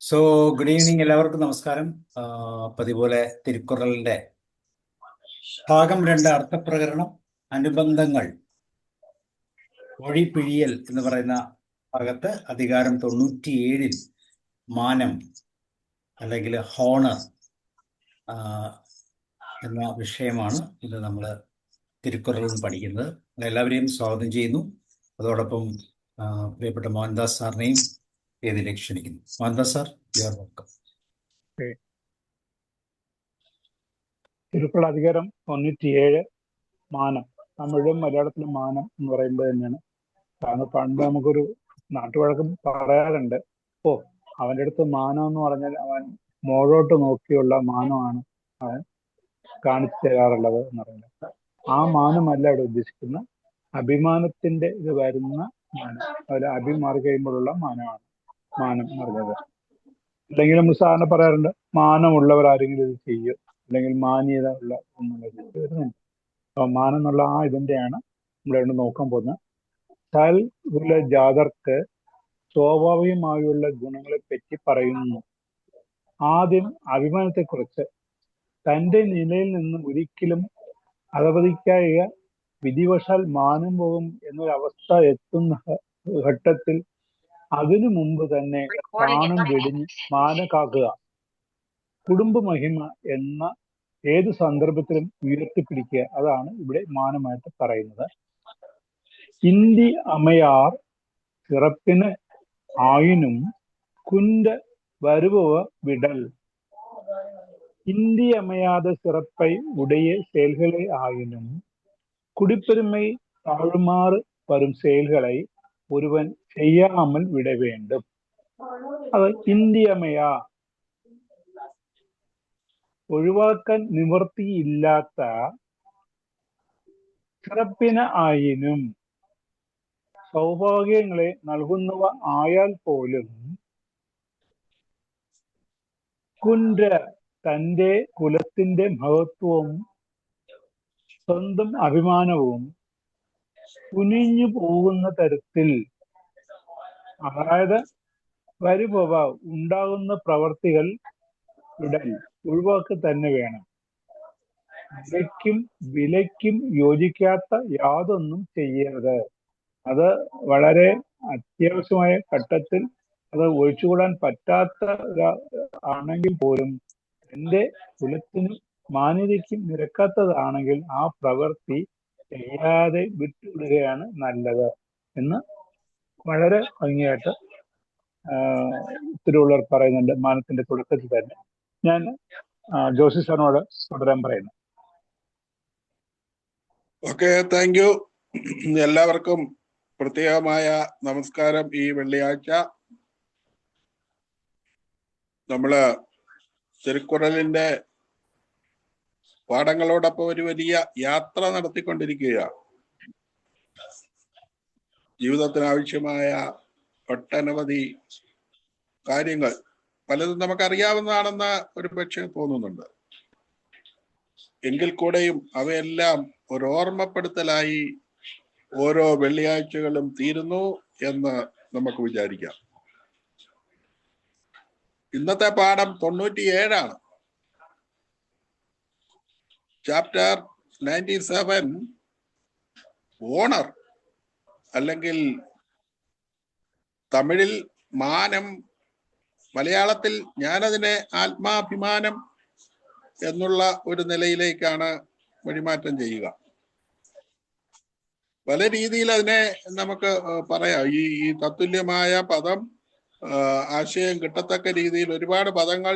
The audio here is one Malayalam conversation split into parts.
സോ ഗുഡ് ഈവനിങ്, എല്ലാവർക്കും നമസ്കാരം. പതിപോലെ തിരുക്കുറളിന്റെ ഭാഗം 2 അർത്ഥപ്രകരണം അനുബന്ധങ്ങൾ ഒഴിപിഴിയൽ എന്ന് പറയുന്ന ഭാഗത്ത് അധികാരം 97 മാനം അല്ലെങ്കിൽ ഹോണർ എന്ന വിഷയമാണ് ഇത് നമ്മൾ തിരുക്കുറളിൽ പഠിക്കുന്നത്. എല്ലാവരെയും സ്വാഗതം ചെയ്യുന്നു. അതോടൊപ്പം പ്രിയപ്പെട്ട മോഹൻദാസ് സാറിനെയും വേദിയിലേക്ക് ക്ഷണിക്കുന്നു. Mohandas sir, you are welcome. Thirukkural അധികാരം 97 മാനം. തമിഴും മലയാളത്തിലും മാനം എന്ന് പറയുമ്പോൾ തന്നെയാണ്. കാരണം പണ്ട് നമുക്കൊരു നാട്ടുവഴക്കം പറയാറുണ്ട്, അവൻ്റെ അടുത്ത് മാനം എന്ന് പറഞ്ഞാൽ അവൻ മോഴോട്ട് നോക്കിയുള്ള മാനമാണ് അവൻ കാണിച്ചു തരാറുള്ളത് എന്ന് പറയുന്നത്. ആ മാനമല്ല ഇവിടെ ഉദ്ദേശിക്കുന്ന അഭിമാനത്തിന്റെ ഇത് വരുന്ന മാനം. അതിൽ അഭിമാറി കഴിയുമ്പോഴുള്ള മാനമാണ് മാനം എന്ന് പറഞ്ഞത്. അല്ലെങ്കിൽ നമ്മൾ സാധാരണ പറയാറുണ്ട്, മാനമുള്ളവർ ആരെങ്കിലും ഇത് ചെയ്യും, അല്ലെങ്കിൽ മാന്യത ഉള്ള എന്നുള്ളത് വരുന്നുണ്ട്. അപ്പൊ മാനം എന്നുള്ള ആ ഇതിന്റെയാണ് നമ്മളിവിടെ നോക്കാൻ പോകുന്നത്. സൽകുല ജാതർക്ക് സ്വാഭാവികമായുള്ള ഗുണങ്ങളെ പറ്റി പറയുന്നു. ആദ്യം അഭിമാനത്തെക്കുറിച്ച്. തൻ്റെ നിലയിൽ നിന്ന് ഒരിക്കലും അധപതിക്കായ വിധിവശാൽ മാനം പോകും എന്നൊരവസ്ഥ എത്തുന്ന ഘട്ടത്തിൽ അതിനു മുമ്പ് തന്നെ പ്രാണം വെടിഞ്ഞ് മാനം കാക്കുക. കുടുംബ മഹിമ എന്ന ഏത് സന്ദർഭത്തിലും ഉയർത്തിപ്പിടിക്കുക, അതാണ് ഇവിടെ മാനമായിട്ട് പറയുന്നത്. ഇന്ത്യ അമയാർ சிறப்பின ஆயினும் குன்ற வருபவ விடல். இந்திய அமையாத சிறப்பை உடைய செயல்களை ஆயினும் குடிப்பெருமை தாழுமாறு வரும் செயல்களை ஒருவன் செய்யாமல் விட வேண்டும். അത് ഇന്ത്യമയാ, ഒഴിവാക്കാൻ നിവൃത്തിയില്ലാത്ത ചിറപ്പിന് ആയിനും സൗഭാഗ്യങ്ങളെ നൽകുന്നവ ആയാൽ പോലും കുன்ற തൻ്റെ കുലത്തിന്റെ മഹത്വവും സ്വന്തം അഭിമാനവും കുനിഞ്ഞു പോകുന്ന തരത്തിൽ, അതായത് വരുഭവ ഉണ്ടാകുന്ന പ്രവർത്തികൾ ഒഴിവാക്കുക തന്നെ വേണം. വിലയ്ക്കും യോജിക്കാത്ത യാതൊന്നും ചെയ്യരുത്. അത് വളരെ അത്യാവശ്യമായ ഘട്ടത്തിൽ അത് ഒഴിച്ചുകൂടാൻ പറ്റാത്ത ആണെങ്കിൽ പോലും എൻ്റെ കുലത്തിനും മാന്യതയ്ക്കും നിരക്കാത്തതാണെങ്കിൽ ആ പ്രവൃത്തി ചെയ്യാതെ വിട്ടുവിടുകയാണ് നല്ലത് എന്ന് വളരെ ഭംഗിയായിട്ട് തിരുവള്ളുവർ പറയുന്നുണ്ട് മാനത്തിന്റെ തുടക്കത്തിൽ തന്നെ. ഞാൻ ജോസി സാറിനോട് തുടരാൻ പറയുന്നു. Okay, thank you. എല്ലാവർക്കും പ്രത്യേകമായ നമസ്കാരം. ഈ വെള്ളിയാഴ്ച നമ്മള് തിരുക്കുറളിന്റെ പാഠങ്ങളോടൊപ്പം ഒരു വലിയ യാത്ര നടത്തിക്കൊണ്ടിരിക്കുകയാണ്. ജീവിതത്തിന് ആവശ്യമായ ഒട്ടനവധി കാര്യങ്ങൾ പലതും നമുക്കറിയാവുന്നതാണെന്ന് ഒരു പക്ഷേ തോന്നുന്നുണ്ട്. എങ്കിൽ കൂടെയും അവയെല്ലാം ഒരു ഓർമ്മപ്പെടുത്തലായി ഓരോ വെള്ളിയാഴ്ചകളും തീരുന്നു എന്ന് നമുക്ക് വിചാരിക്കാം. ഇന്നത്തെ പാഠം 97 ചാപ്റ്റർ 97 ഓണർ, അല്ലെങ്കിൽ തമിഴിൽ മാനം, മലയാളത്തിൽ ഞാനതിനെ ആത്മാഭിമാനം എന്നുള്ള ഒരു നിലയിലേക്കാണ് വഴിമാറ്റം ചെയ്യുക. പല രീതിയിൽ അതിനെ നമുക്ക് പറയാം. ഈ തത്തുല്യമായ പദം ആശയം കിട്ടത്തക്ക രീതിയിൽ ഒരുപാട് പദങ്ങൾ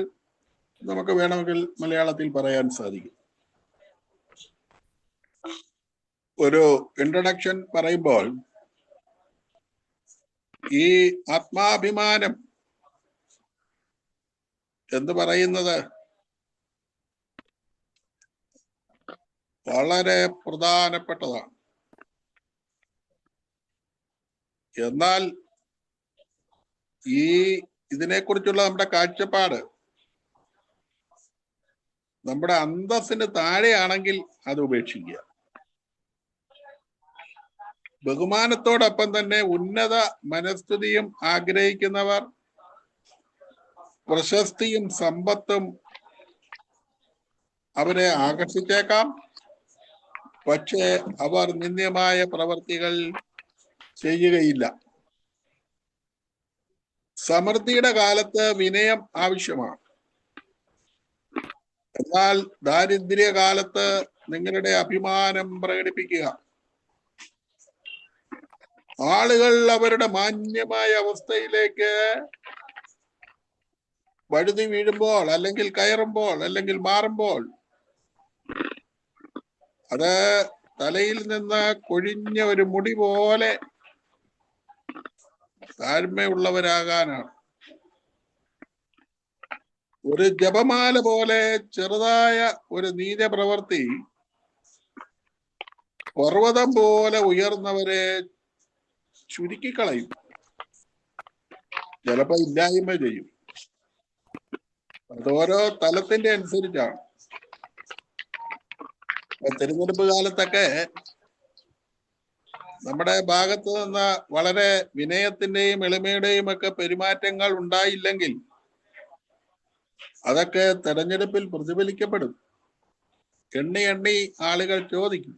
നമുക്ക് വേണമെങ്കിൽ മലയാളത്തിൽ പറയാൻ സാധിക്കും. ഒരു ഇൻട്രൊഡക്ഷൻ പറയുമ്പോൾ ഈ ആത്മാഭിമാനം എന്ന് പറയുന്നത് വളരെ പ്രധാനപ്പെട്ടതാണ്. എന്നാൽ ഇതിനെക്കുറിച്ചുള്ള നമ്മുടെ കാഴ്ചപ്പാട് നമ്മുടെ അന്തസ്സിന് താഴെയാണെങ്കിൽ അത് ഉപേക്ഷിക്കുക. ബഹുമാനത്തോടൊപ്പം തന്നെ ഉന്നത മനസ്ഥിതിയും ആഗ്രഹിക്കുന്നവർ പ്രശസ്തിയും സമ്പത്തും അവരെ ആകർഷിച്ചേക്കാം. പക്ഷേ അവർ നിന്ദ്യമായ പ്രവർത്തികൾ ചെയ്യുകയില്ല. സമൃദ്ധിയുടെ കാലത്ത് വിനയം ആവശ്യമാണ്. എന്നാൽ ദാരിദ്ര്യ കാലത്ത് നിങ്ങളുടെ അഭിമാനം പ്രകടിപ്പിക്കുക. ആളുകൾ അവരുടെ മാന്യമായ അവസ്ഥയിലേക്ക് വഴുതി വീഴുമ്പോൾ, അല്ലെങ്കിൽ കയറുമ്പോൾ, അല്ലെങ്കിൽ മാറുമ്പോൾ, അത് തലയിൽ നിന്ന് കൊഴിഞ്ഞ ഒരു മുടി പോലെ താഴ്മയുള്ളവരാകാനാണ്. ഒരു ജപമാല പോലെ ചെറുതായ ഒരു നീചപ്രവൃത്തി പർവ്വതം പോലെ ഉയർന്നവരെ ചുരുക്കിക്കളയും, ചിലപ്പോ ഇല്ലായ്മ ചെയ്യും. അതോരോ തലത്തിന്റെ അനുസരിച്ചാണ്. തിരഞ്ഞെടുപ്പ് കാലത്തൊക്കെ നമ്മുടെ ഭാഗത്ത് നിന്ന് വളരെ വിനയത്തിന്റെയും എളിമയുടെയും ഒക്കെ പെരുമാറ്റങ്ങൾ ഉണ്ടായില്ലെങ്കിൽ അതൊക്കെ തെരഞ്ഞെടുപ്പിൽ പ്രതിഫലിക്കപ്പെടും. എണ്ണി എണ്ണി ആളുകൾ ചോദിക്കും.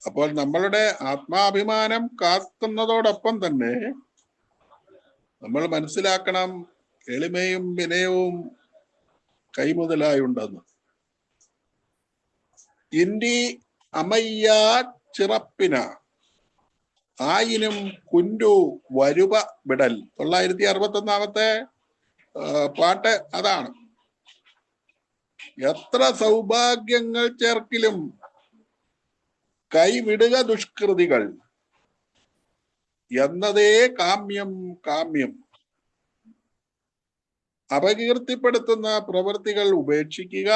അപ്പോൾ നമ്മളുടെ ആത്മാഭിമാനം കാക്കുന്നതോടൊപ്പം തന്നെ നമ്മൾ മനസ്സിലാക്കണം, എളിമയും വിനയവും കൈമുതലായുണ്ടെന്ന്. ഇന്ത്യ അമയ്യ ചിറപ്പിന ആയിനും കുൻഡു വരുപ വിടൽ. 961 പാട്ട് അതാണ്. എത്ര സൗഭാഗ്യങ്ങൾ ചേർക്കിലും കൈവിടുക ദുഷ്കൃതികൾ എന്നതേ കാമ്യം കാമ്യം. അപകീർത്തിപ്പെടുത്തുന്ന പ്രവൃത്തികൾ ഉപേക്ഷിക്കുക.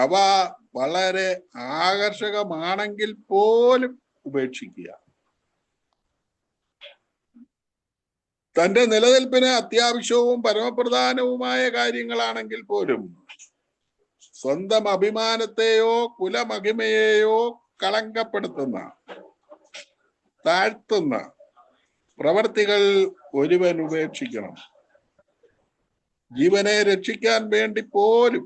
അവ വളരെ ആകർഷകമാണെങ്കിൽ പോലും ഉപേക്ഷിക്കുക. തന്റെ നിലനിൽപ്പിന് അത്യാവശ്യവും പരമപ്രധാനവുമായ കാര്യങ്ങളാണെങ്കിൽ പോലും സ്വന്തം അഭിമാനത്തെയോ കുലമഹിമയെയോ കളങ്കപ്പെടുത്തുന്ന, താഴ്ത്തുന്ന പ്രവർത്തികൾ ഒരുവൻ ഉപേക്ഷിക്കണം. ജീവനെ രക്ഷിക്കാൻ വേണ്ടി പോലും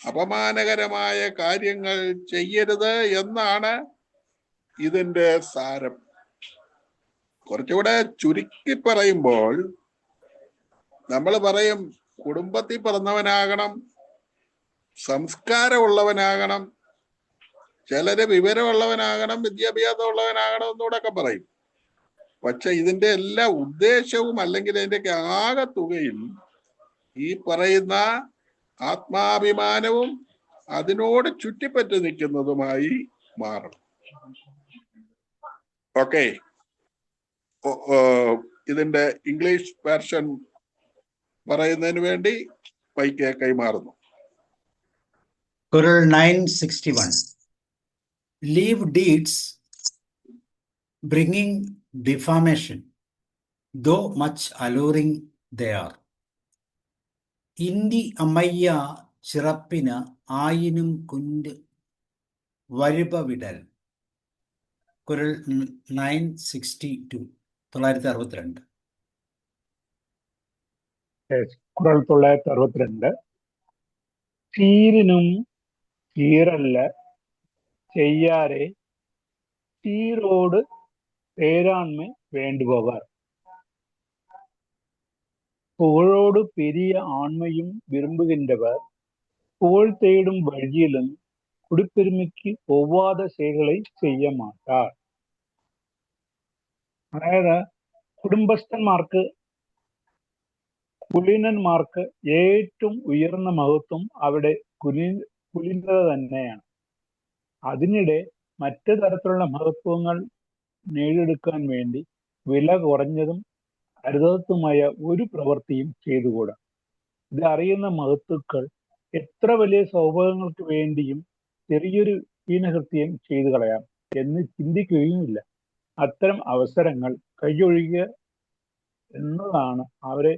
അപമാനകരമായ കാര്യങ്ങൾ ചെയ്യരുത് എന്നാണ് ഇതിന്റെ സാരം. കുറച്ചുകൂടെ ചുരുക്കി പറയുമ്പോൾ നമ്മൾ പറയും, കുടുംബത്തിൽ പിറന്നവനാകണം, സംസ്കാരമുള്ളവനാകണം, ചിലര് വിവരമുള്ളവനാകണം, വിദ്യാഭ്യാസമുള്ളവനാകണം എന്നൂടൊക്കെ പറയും. പക്ഷെ ഇതിന്റെ എല്ലാ ഉദ്ദേശവും അല്ലെങ്കിൽ ഇതിന്റെ ആകെ തുകയിൽ ഈ പറയുന്ന ആത്മാഭിമാനവും അതിനോട് ചുറ്റിപ്പറ്റി നിൽക്കുന്നതുമായി മാറും. ഓക്കെ, ഇതിന്റെ ഇംഗ്ലീഷ് വേർഷൻ പറയുന്നതിന് വേണ്ടി മൈക്ക് കൈമാറുന്നു. Qural 961. Leave deeds bringing defamation, though much alluring they are. ഇന്ത്യ അമ്മയ്യ ചിറപ്പിന് ആയിനും കുൻഡ് വരുപ വിടൽ. കുരൽ 962, 962. കുറൽ 962. ചീരിനും ചീറല്ല ചെയ്യാരെ சீரோடு பேராண்மை வேண்டுபவர். புகழோடு பெரிய ஆண்மையும் விரும்புகின்றவர் புகழ் தேடும் வழியிலும் குடிப்பெருமைக்கு ஒவ்வாத செயல்களை செய்ய മാട്ടാർ. അതായത് കുടുംബസ്ഥന്മാർക്ക്, കുലീനന്മാർക്ക് ഏറ്റവും ഉയർന്ന മഹത്വം അവിടെ കുലീനത തന്നെയാണ്. അതിനിടെ മറ്റു തരത്തിലുള്ള മഹത്വങ്ങൾ നേടിയെടുക്കാൻ വേണ്ടി വില കുറഞ്ഞതും അരുതാത്തതുമായ ഒരു പ്രവൃത്തിയും ചെയ്തുകൂടാ. ഇത് അറിയുന്ന മഹത്തുക്കൾ എത്ര വലിയ സൗഭാഗ്യങ്ങൾക്ക് വേണ്ടിയും ചെറിയൊരു ഹീനകൃത്യം ചെയ്തു കളയാം എന്ന് ചിന്തിക്കുകയുമില്ല. അത്തരം അവസരങ്ങൾ കൈയൊഴിയുക എന്നതാണ് അവരെ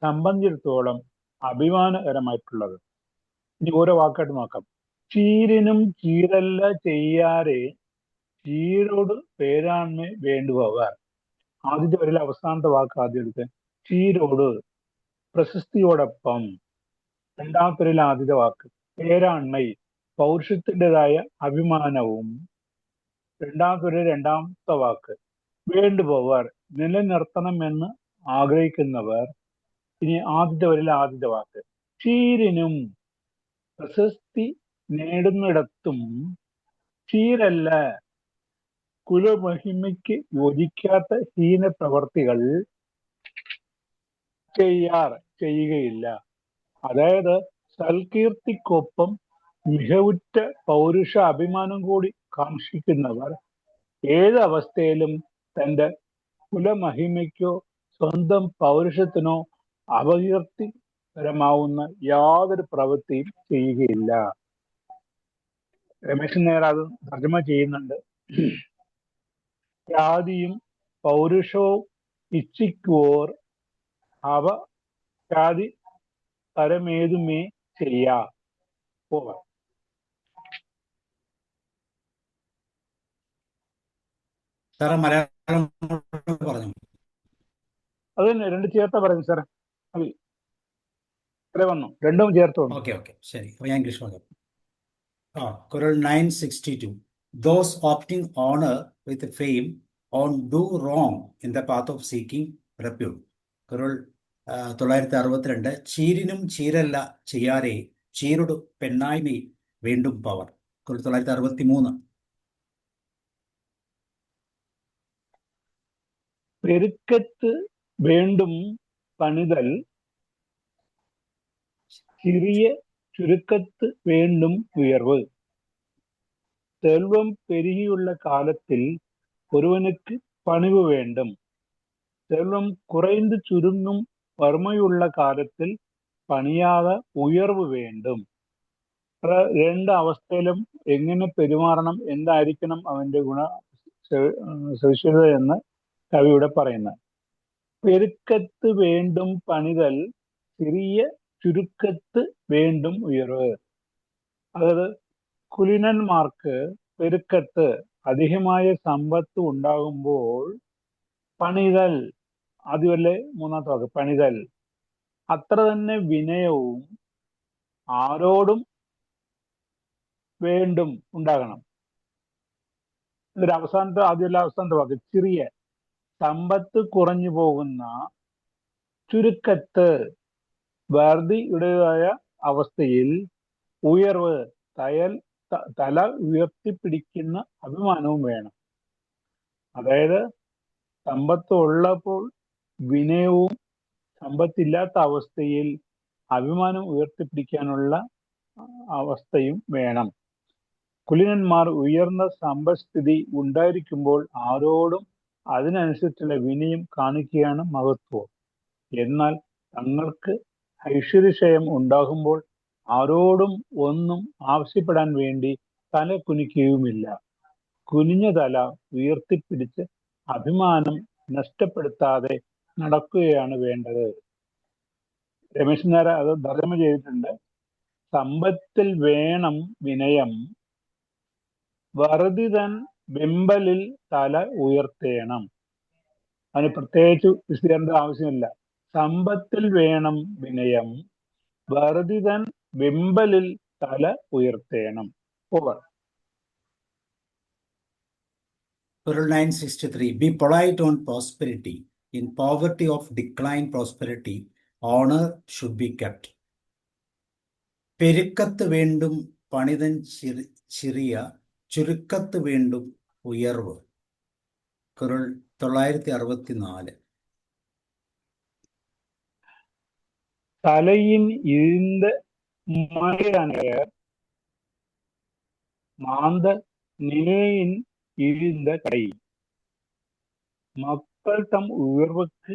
സംബന്ധിച്ചിടത്തോളം അഭിമാനകരമായിട്ടുള്ളത്. ഇനി ഓരോ വാക്കായിട്ട് നോക്കാം. ചീരിനും ചീരല്ല ചെയ്യാരെ ചീരോട് പേരാണ്മ വേണ്ടുപവർ. ആദ്യത്തെ വരിയിലെ അവസാനത്തെ വാക്ക് ആദ്യം എടുത്ത്. ചീരോട്, പ്രശസ്തിയോടൊപ്പം. രണ്ടാമത്തെ വരിയിലെ ആദ്യത്തെ വാക്ക് പേരാണ്മൈ, പൗരുഷത്തിൻ്റെതായ അഭിമാനവും. രണ്ടാമത്തെ വരിയിലെ രണ്ടാമത്തെ വാക്ക് വേണ്ടുപവർ, നിലനിർത്തണമെന്ന് ആഗ്രഹിക്കുന്നവർ. ഇനി ആദ്യത്തെ വരിയിലെ ആദ്യത്തെ വാക്ക് ചീരിനും, പ്രശസ്തി നേടുന്നിടത്തും ചീരല്ല, കുലമഹിമയ്ക്ക് യോജിക്കാത്ത ഹീന പ്രവർത്തികൾ ചെയ്യുകയില്ല. അതായത് സൽകീർത്തിക്കൊപ്പം മികവുറ്റ പൗരുഷ അഭിമാനം കൂടി കാക്ഷിക്കുന്നവർ ഏത് അവസ്ഥയിലും തന്റെ കുലമഹിമയ്ക്കോ സ്വന്തം പൗരുഷത്തിനോ അപകീർത്തികരമാവുന്ന യാതൊരു പ്രവൃത്തിയും ചെയ്യുകയില്ല. രമേശൻ നേർ അത് തർജ്ജമ ചെയ്യുന്നുണ്ട്. ഖ്യാതിയും പൗരുഷവും ഇച്ഛിക്കുവോർ അവ ഖ്യാതി പരമേതുമേ ചെയ്യാ. പോവാം. സാറേ മലയാളം പറഞ്ഞു. അത് തന്നെ രണ്ട് ചേർത്ത പറഞ്ഞു സാറേ. അത് ഇത്ര വന്നു, രണ്ടും ചേർത്ത് വന്നു. ഓക്കെ ഓക്കെ ശരി. അപ്പോൾ ഞാൻ ഇംഗ്ലീഷ് പറയാം. Qural 962. Those opting honor with fame on do wrong in the path of seeking repute. Qural 962. ചീരിനും ചീരല്ല ചെയ്യാരെ ചീരുട് പെണ്ണായ്മ വീണ്ടും പവർ. Qural 963. പെരുക്കത്ത് വേണ്ടും പണിതൽ, சிறிய ചുരുക്കത്ത് വേണ്ടും ഉയർവ്. செல்வம் பெருகியுள்ள காலத்தில் ஒருவனுக்கு பணிவு வேண்டும். செல்வம் குறைந்து ചുരുങ്ങും വറുമയുള്ള കാലത്തിൽ പണിയാതെ ഉയർവ് വേണ്ടും. രണ്ട് അവസ്ഥയിലും എങ്ങനെ പെരുമാറണം, എന്തായിരിക്കണം അവന്റെ സവിശേഷത എന്ന് കവിയുടെ പറയുന്നത്. പെരുക്കത്ത് വേണ്ടും പണിതൽ, ചെറിയ ചുരുക്കത്ത് വേണ്ടും ഉയർവ്. അതായത് കുലീനന്മാർക്ക് പെരുക്കത്ത് അധികമായ സമ്പത്ത് ഉണ്ടാകുമ്പോൾ പണിതൽ, അതുമല്ലേ മൂന്നാമത്തെ വാക്ക് പണിതൽ, അത്ര തന്നെ വിനയവും ആരോടും വേണ്ടും ഉണ്ടാകണം. ഇതൊരു അവസാനത്തെ ആദ്യമല്ല അവസാനത്തെ വാക്ക് ചെറിയ സമ്പത്ത് കുറഞ്ഞു പോകുന്ന ചുരുക്കത്ത് വർദ്ധിയുടേതായ അവസ്ഥയിൽ ഉയർവ്, തല ഉയർത്തിപ്പിടിക്കുന്ന അഭിമാനവും വേണം. അതായത് സമ്പത്ത് ഉള്ളപ്പോൾ വിനയവും സമ്പത്തില്ലാത്ത അവസ്ഥയിൽ അഭിമാനം ഉയർത്തിപ്പിടിക്കാനുള്ള അവസ്ഥയും വേണം. കുലീനന്മാർ ഉയർന്ന സമ്പദ്സ്ഥിതി ഉണ്ടായിരിക്കുമ്പോൾ ആരോടും അതിനനുസരിച്ചുള്ള വിനയം കാണിക്കുകയാണ് മഹത്വം. എന്നാൽ തങ്ങൾക്ക് ഐശ്വര്യക്ഷയം ഉണ്ടാകുമ്പോൾ ആരോടും ഒന്നും ആവശ്യപ്പെടാൻ വേണ്ടി തല കുനിക്കുകയുമില്ല. കുനിഞ്ഞ തല ഉയർത്തിപ്പിടിച്ച് അഭിമാനം നഷ്ടപ്പെടുത്താതെ നടക്കുകയാണ് വേണ്ടത്. രമേശൻ നായർ അത് തർജ്ജമ ചെയ്തിട്ടുണ്ട്. സമ്പത്തിൽ വേണം വിനയം, വർദ്ധിതൻ വെമ്പലിൽ തല ഉയർത്തേണം. അതിന് പ്രത്യേകിച്ച് വിശദീകരണ ആവശ്യമില്ല. സമ്പത്തിൽ വേണം വിനയം, വർദ്ധിതൻ വെമ്പലിൽ തല ഉയർത്തേണം. Over. Qural 963. Be polite on prosperity. In poverty of decline prosperity, honor should be kept. പെരുക്കത്ത് വേണ്ടും പണിതൻ ചെറിയ ചുരുക്കത്ത് വേണ്ടും ഉയർവ്. Qural 964. தலையின் இருந்த மலையனைய மாந்த நிலையின் இருந்த கடை. மக்கள் தம் உயர்வுக்கு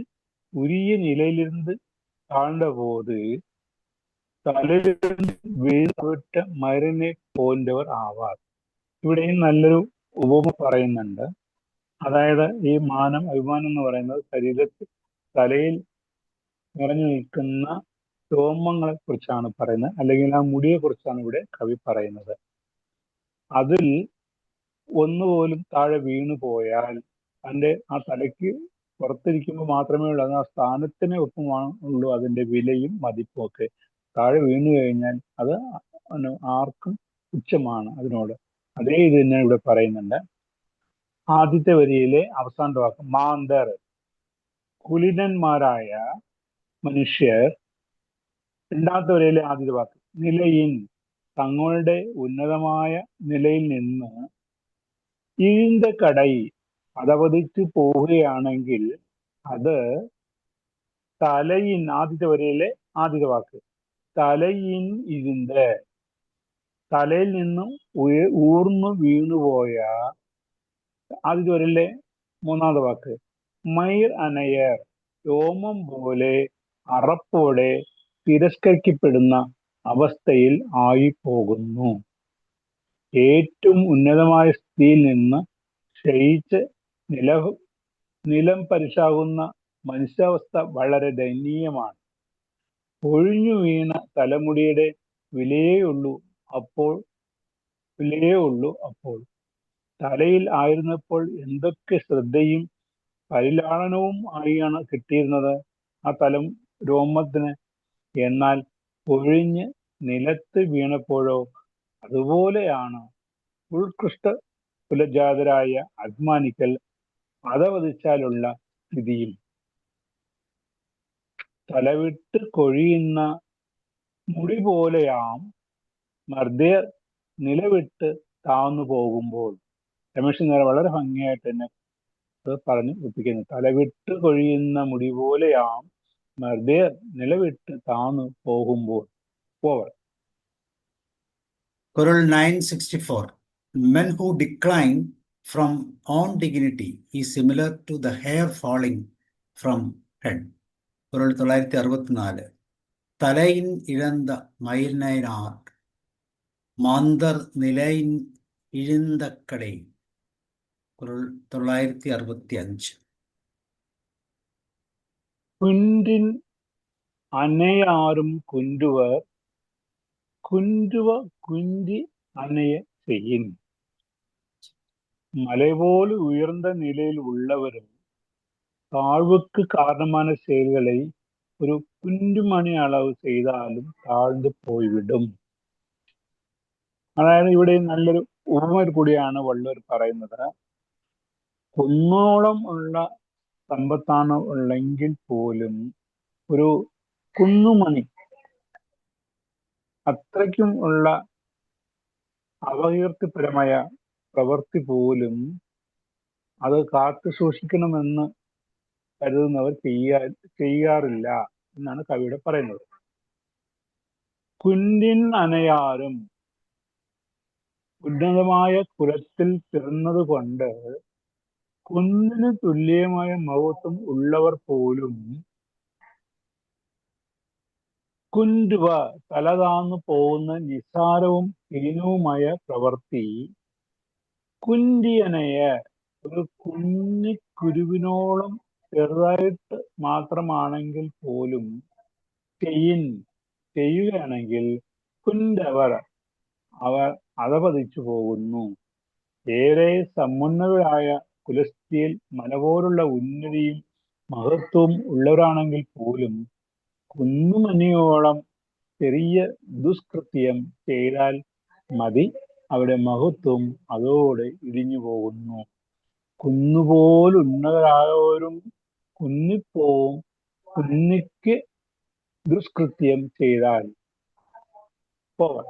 உரிய நிலையிலிருந்து தாழ்ந்த போது തലയിലിருந்து വീഴ്ചവിട്ട മരനെ പോன்றവർ ആവാർ. ഇവിടെയും നല്ലൊരു ഉപമ പറയുന്നുണ്ട്. അതായത് ഈ മാനം, അഭിമാനം എന്ന് പറയുന്നത് ശരീരത്തിൽ തലയിൽ നിറഞ്ഞു നിൽക്കുന്ന രോമങ്ങളെ കുറിച്ചാണ് പറയുന്നത്, അല്ലെങ്കിൽ ആ മുടിയെ കുറിച്ചാണ് ഇവിടെ കവി പറയുന്നത്. അതിൽ ഒന്നുപോലും താഴെ വീണു പോയാൽ തൻ്റെ ആ തലയ്ക്ക് പുറത്തിരിക്കുമ്പോൾ മാത്രമേ ഉള്ളൂ. അത് ആ സ്ഥാനത്തിന് ഒപ്പമാണുള്ളൂ അതിന്റെ വിലയും മതിപ്പും ഒക്കെ. താഴെ വീണു കഴിഞ്ഞാൽ അത് ആർക്കും പുച്ഛമാണ് അതിനോട്. അതേ ഇത് തന്നെ ഇവിടെ പറയുന്നുണ്ട്. ആദ്യത്തെ വരിയിലെ അവസാനത്തെ വാക്ക് മാന്തർ, കുലീനന്മാരായ മനുഷ്യർ. രണ്ടാമത്തെ വരിയിലെ ആദ്യത്തെ വാക്ക് നിലയിൻ, തങ്ങളുടെ ഉന്നതമായ നിലയിൽ നിന്ന് ഇഴിந்த കടൈ അധപതിച്ചു പോവുകയാണെങ്കിൽ അത് തലയിൻ, ആദ്യത്തെ വരിയിലെ ആദ്യത്തെ വാക്ക് തലയിൻ ഇഴിந்த, തലയിൽ നിന്നും ഊർന്നു വീണുപോയ. ആദ്യത്തെ വരിയിലെ മൂന്നാമത്തെ വാക്ക് മൈർ അനയർ, രോമം പോലെ അറപ്പോടെ തിരസ്കരിക്കപ്പെടുന്ന അവസ്ഥയിൽ ആയിപ്പോകുന്നു. ഏറ്റവും ഉന്നതമായ സ്ഥിതിയിൽ നിന്ന് ക്ഷയിച്ച് നിലം പരിശാകുന്ന മനുഷ്യാവസ്ഥ വളരെ ദയനീയമാണ്. ഒഴിഞ്ഞു വീണ തലമുടിയുടെ വിലയേ ഉള്ളൂ അപ്പോൾ. തലയിൽ ആയിരുന്നപ്പോൾ എന്തൊക്കെ ശ്രദ്ധയും പരിലാളനവും ആയാണ് കിട്ടിയിരുന്നത് ആ തലം രോമത്തിന്. എന്നാൽ ഒഴിഞ്ഞ് നിലത്ത് വീണപ്പോഴോ അതുപോലെയാണ് ഉത്കൃഷ്ട കുലജാതരായ അഭിമാനിക്കൽ അധവധിച്ചാലുള്ള സ്ഥിതിയും. തലവിട്ട് കൊഴിയുന്ന മുടി പോലെയാം മർദ്ദയർ നിലവിട്ട് താന്നു പോകുമ്പോൾ. രമേശ് നേരെ വളരെ ഭംഗിയായിട്ട് തന്നെ അത് പറഞ്ഞു ഒപ്പിക്കുന്നു. തലവിട്ട് കൊഴിയുന്ന മുടി പോലെയാം മർദ്ദയർ നിലവിട്ട് താന്നു പോകുമ്പോൾ. Over. Quoral 964. Men who decline from own dignity is similar to the hair falling from head. Quoral 964. തലയിൻ ഇഴந்த മയിലിനാർ മാന്തർ നിലയിൻ ഇഴിந்தക്കടை. Quoral 965. കുന്റിൻ അനയാരും കുന്റുവർ, കുന്റുവ കുന്റി അനയ ചെയ്യിൻ. മലപോലെ ഉയർന്ന നിലയിൽ உள்ளவരും താഴ്வுக்கு കാരണமான செயல்களை ഒരു കുന്റുമണി അളവ് ചെയ്താലും താഴ്ന്നു പോയിവിടും. അതായത് ഇവിടെ നല്ലൊരു ഉപമ കൂടിയാണ് വള്ളുവർ പറയുന്നത്. കുന്നോളം ഉള്ള സമ്പത്താണ് ഉള്ളെങ്കിൽ പോലും ഒരു കുന്നുമണി അത്രയ്ക്കും ഉള്ള അപകീർത്തിപരമായ പ്രവൃത്തി പോലും അത് കാത്തു സൂക്ഷിക്കണമെന്ന് കരുതുന്നവർ ചെയ്യാറില്ല എന്നാണ് കവിയുടെ പറയുന്നത്. കുന്റിൻ അനയാരും, ഉന്നതമായ കുലത്തിൽ പിറന്നത് കൊണ്ട് കുന്നിന് തുല്യമായ മഹത്വം ഉള്ളവർ പോലും കുന്റുവ തലതാന്നു പോകുന്ന നിസ്സാരവും ഹീനവുമായ പ്രവൃത്തി കുന്റിയനയ ഒരു കുഞ്ഞിക്കുരുവിനോളം ചെറുതായിട്ട് മാത്രമാണെങ്കിൽ പോലും ചെയ്യുകയാണെങ്കിൽ കുന്തവർ അവർ അധപതിച്ചു പോകുന്നു. ഏറെ സമുന്നതരായ കുലസ്ഥിതിയിൽ മനപോലുള്ള ഉന്നതിയും മഹത്വവും ഉള്ളവരാണെങ്കിൽ പോലും കുന്നുമണിയോളം ചെറിയ ദുഷ്കൃത്യം ചെയ്താൽ മതി, അവിടെ മഹത്വം അതോടെ ഇടിഞ്ഞു പോകുന്നു. കുന്നുപോലുന്നതരായവരും കുന്നിപ്പോവും കുന്നിക്ക് ദുഷ്കൃത്യം ചെയ്താൽ. പോവാം.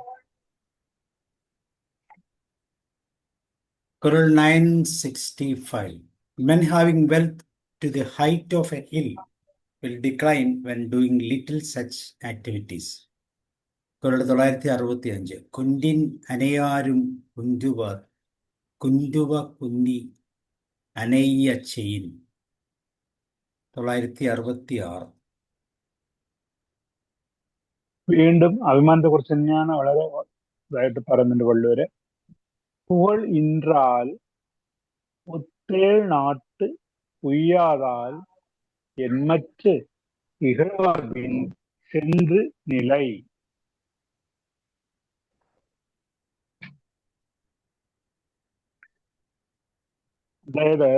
Quoral 965. Men having wealth to the height of a hill will decline when doing little such activities. Quoral 965. കുന്റിൻ അനയാരും കുന്റുവർ, കുന്റുവ കുന്നി അനയ്യ ചെയ്യിൻ. 966. വീണ്ടും അഭിമാനത്തെ കുറിച്ച് തന്നെയാണ് വളരെ ഇതായിട്ട് പറയുന്നുണ്ട് വള്ളുവര്. പുകൾ ഇൻറാൽ ഒത്തേൾ നാട്ട് ഉയ്യാതാൽ എന്മറ്റ് ഇഹഴാകിൻ சென்று நிலை. അതായത്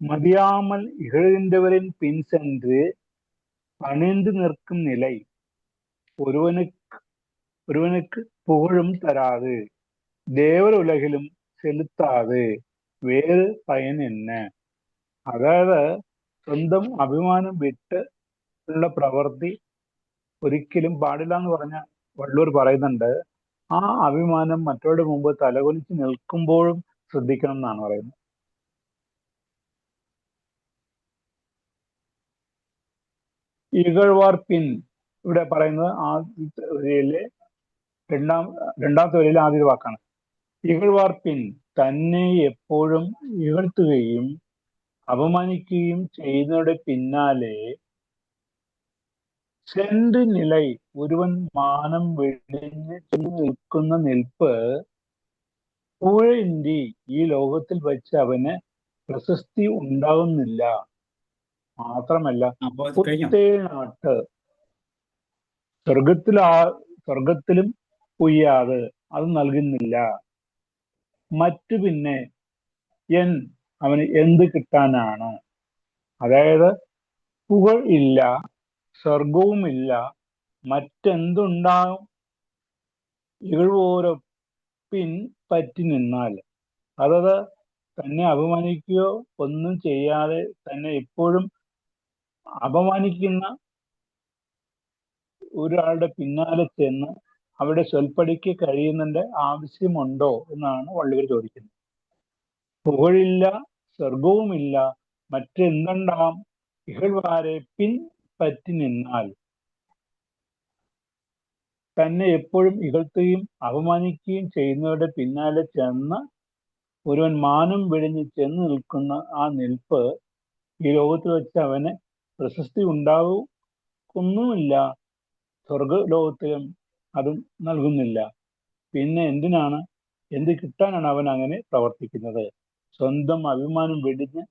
மதியாமல் இகழ்கின்றவரின் பின் சென்று பணிந்து நிற்கும் நிலை ஒருவனுக்கு ஒருவனுக்கு புகழும் தராது, தேவர் உலகிலும் செலுத்தாது, വേറെ பயൻ என்ன? അതായത് സ്വന്തം അഭിമാനം വിട്ട് ഉള്ള പ്രവൃത്തി ഒരിക്കലും പാടില്ല എന്ന് പറഞ്ഞ വള്ളൂർ പറയുന്നുണ്ട്. ആ അഭിമാനം മറ്റവരുടെ മുമ്പ് തലകുനിച്ച് നിൽക്കുമ്പോഴും ശ്രദ്ധിക്കണം എന്നാണ് പറയുന്നത്. ഇകഴ്വാർ പിൻ ഇവിടെ പറയുന്നത് ആദ്യത്തെ വരിയിലെ രണ്ടാമത്തെ വരിയിലെ ആദ്യ വാക്കാണ്. ഇകഴ്വാർ പിൻ തന്നെ എപ്പോഴും ഇകഴ്ത്തുകയും അപമാനിക്കുകയും ചെയ്യുന്നവരുടെ പിന്നാലെ சென்று நிலை ഒരുവൻ മാനം വെടിഞ്ഞ് ചെന്ന് നിൽക്കുന്ന നിൽപ്പ് പുഴയിന്തി ഈ ലോകത്തിൽ വെച്ച് അവന് പ്രശസ്തി ഉണ്ടാകുന്നില്ല. മാത്രമല്ല അപ്പോൾ കഴിഞ്ഞോ? പുത്തേനാട്ട് സ്വർഗത്തിലും ഉയ്യാതെ അത് നൽകുന്നില്ല. മറ്റു പിന്നെ അവന് എന്ത് കിട്ടാനാണ്? അതായത് പുകഴ് ഇല്ല, സ്വർഗവുമില്ല, മറ്റെന്തുണ്ടാകും? ഇകഴ്വോരോ പിൻ പറ്റി നിന്നാൽ, അതായത് തന്നെ അപമാനിക്കുകയോ ഒന്നും ചെയ്യാതെ തന്നെ എപ്പോഴും അപമാനിക്കുന്ന ഒരാളുടെ പിന്നാലെ ചെന്ന് അവിടെ സ്വൽപ്പടിക്ക് കഴിയുന്നതിന്റെ ആവശ്യമുണ്ടോ എന്നാണ് വള്ളുവർ ചോദിക്കുന്നത്. പുകഴില്ല, സ്വർഗവുമില്ല, മറ്റെന്തുണ്ടാം? ഇകഴ്വാരെ പിൻ പറ്റി നിന്നാൽ, തന്നെ എപ്പോഴും ഇകഴ്ത്തുകയും അപമാനിക്കുകയും ചെയ്യുന്നവരുടെ പിന്നാലെ ചെന്ന് ഒരുവൻ മാനം വെടിഞ്ഞ് ചെന്ന് നിൽക്കുന്ന ആ നിൽപ്പ് ഈ ലോകത്തിൽ വെച്ച് അവന് പ്രശസ്തി ഉണ്ടാകുന്നുമില്ല, സ്വർഗലോകത്തിലും അതും നൽകുന്നില്ല. പിന്നെ എന്ത് കിട്ടാനാണ് അവൻ അങ്ങനെ പ്രവർത്തിക്കുന്നത്? സ്വന്തം അഭിമാനം വെടിഞ്ഞ്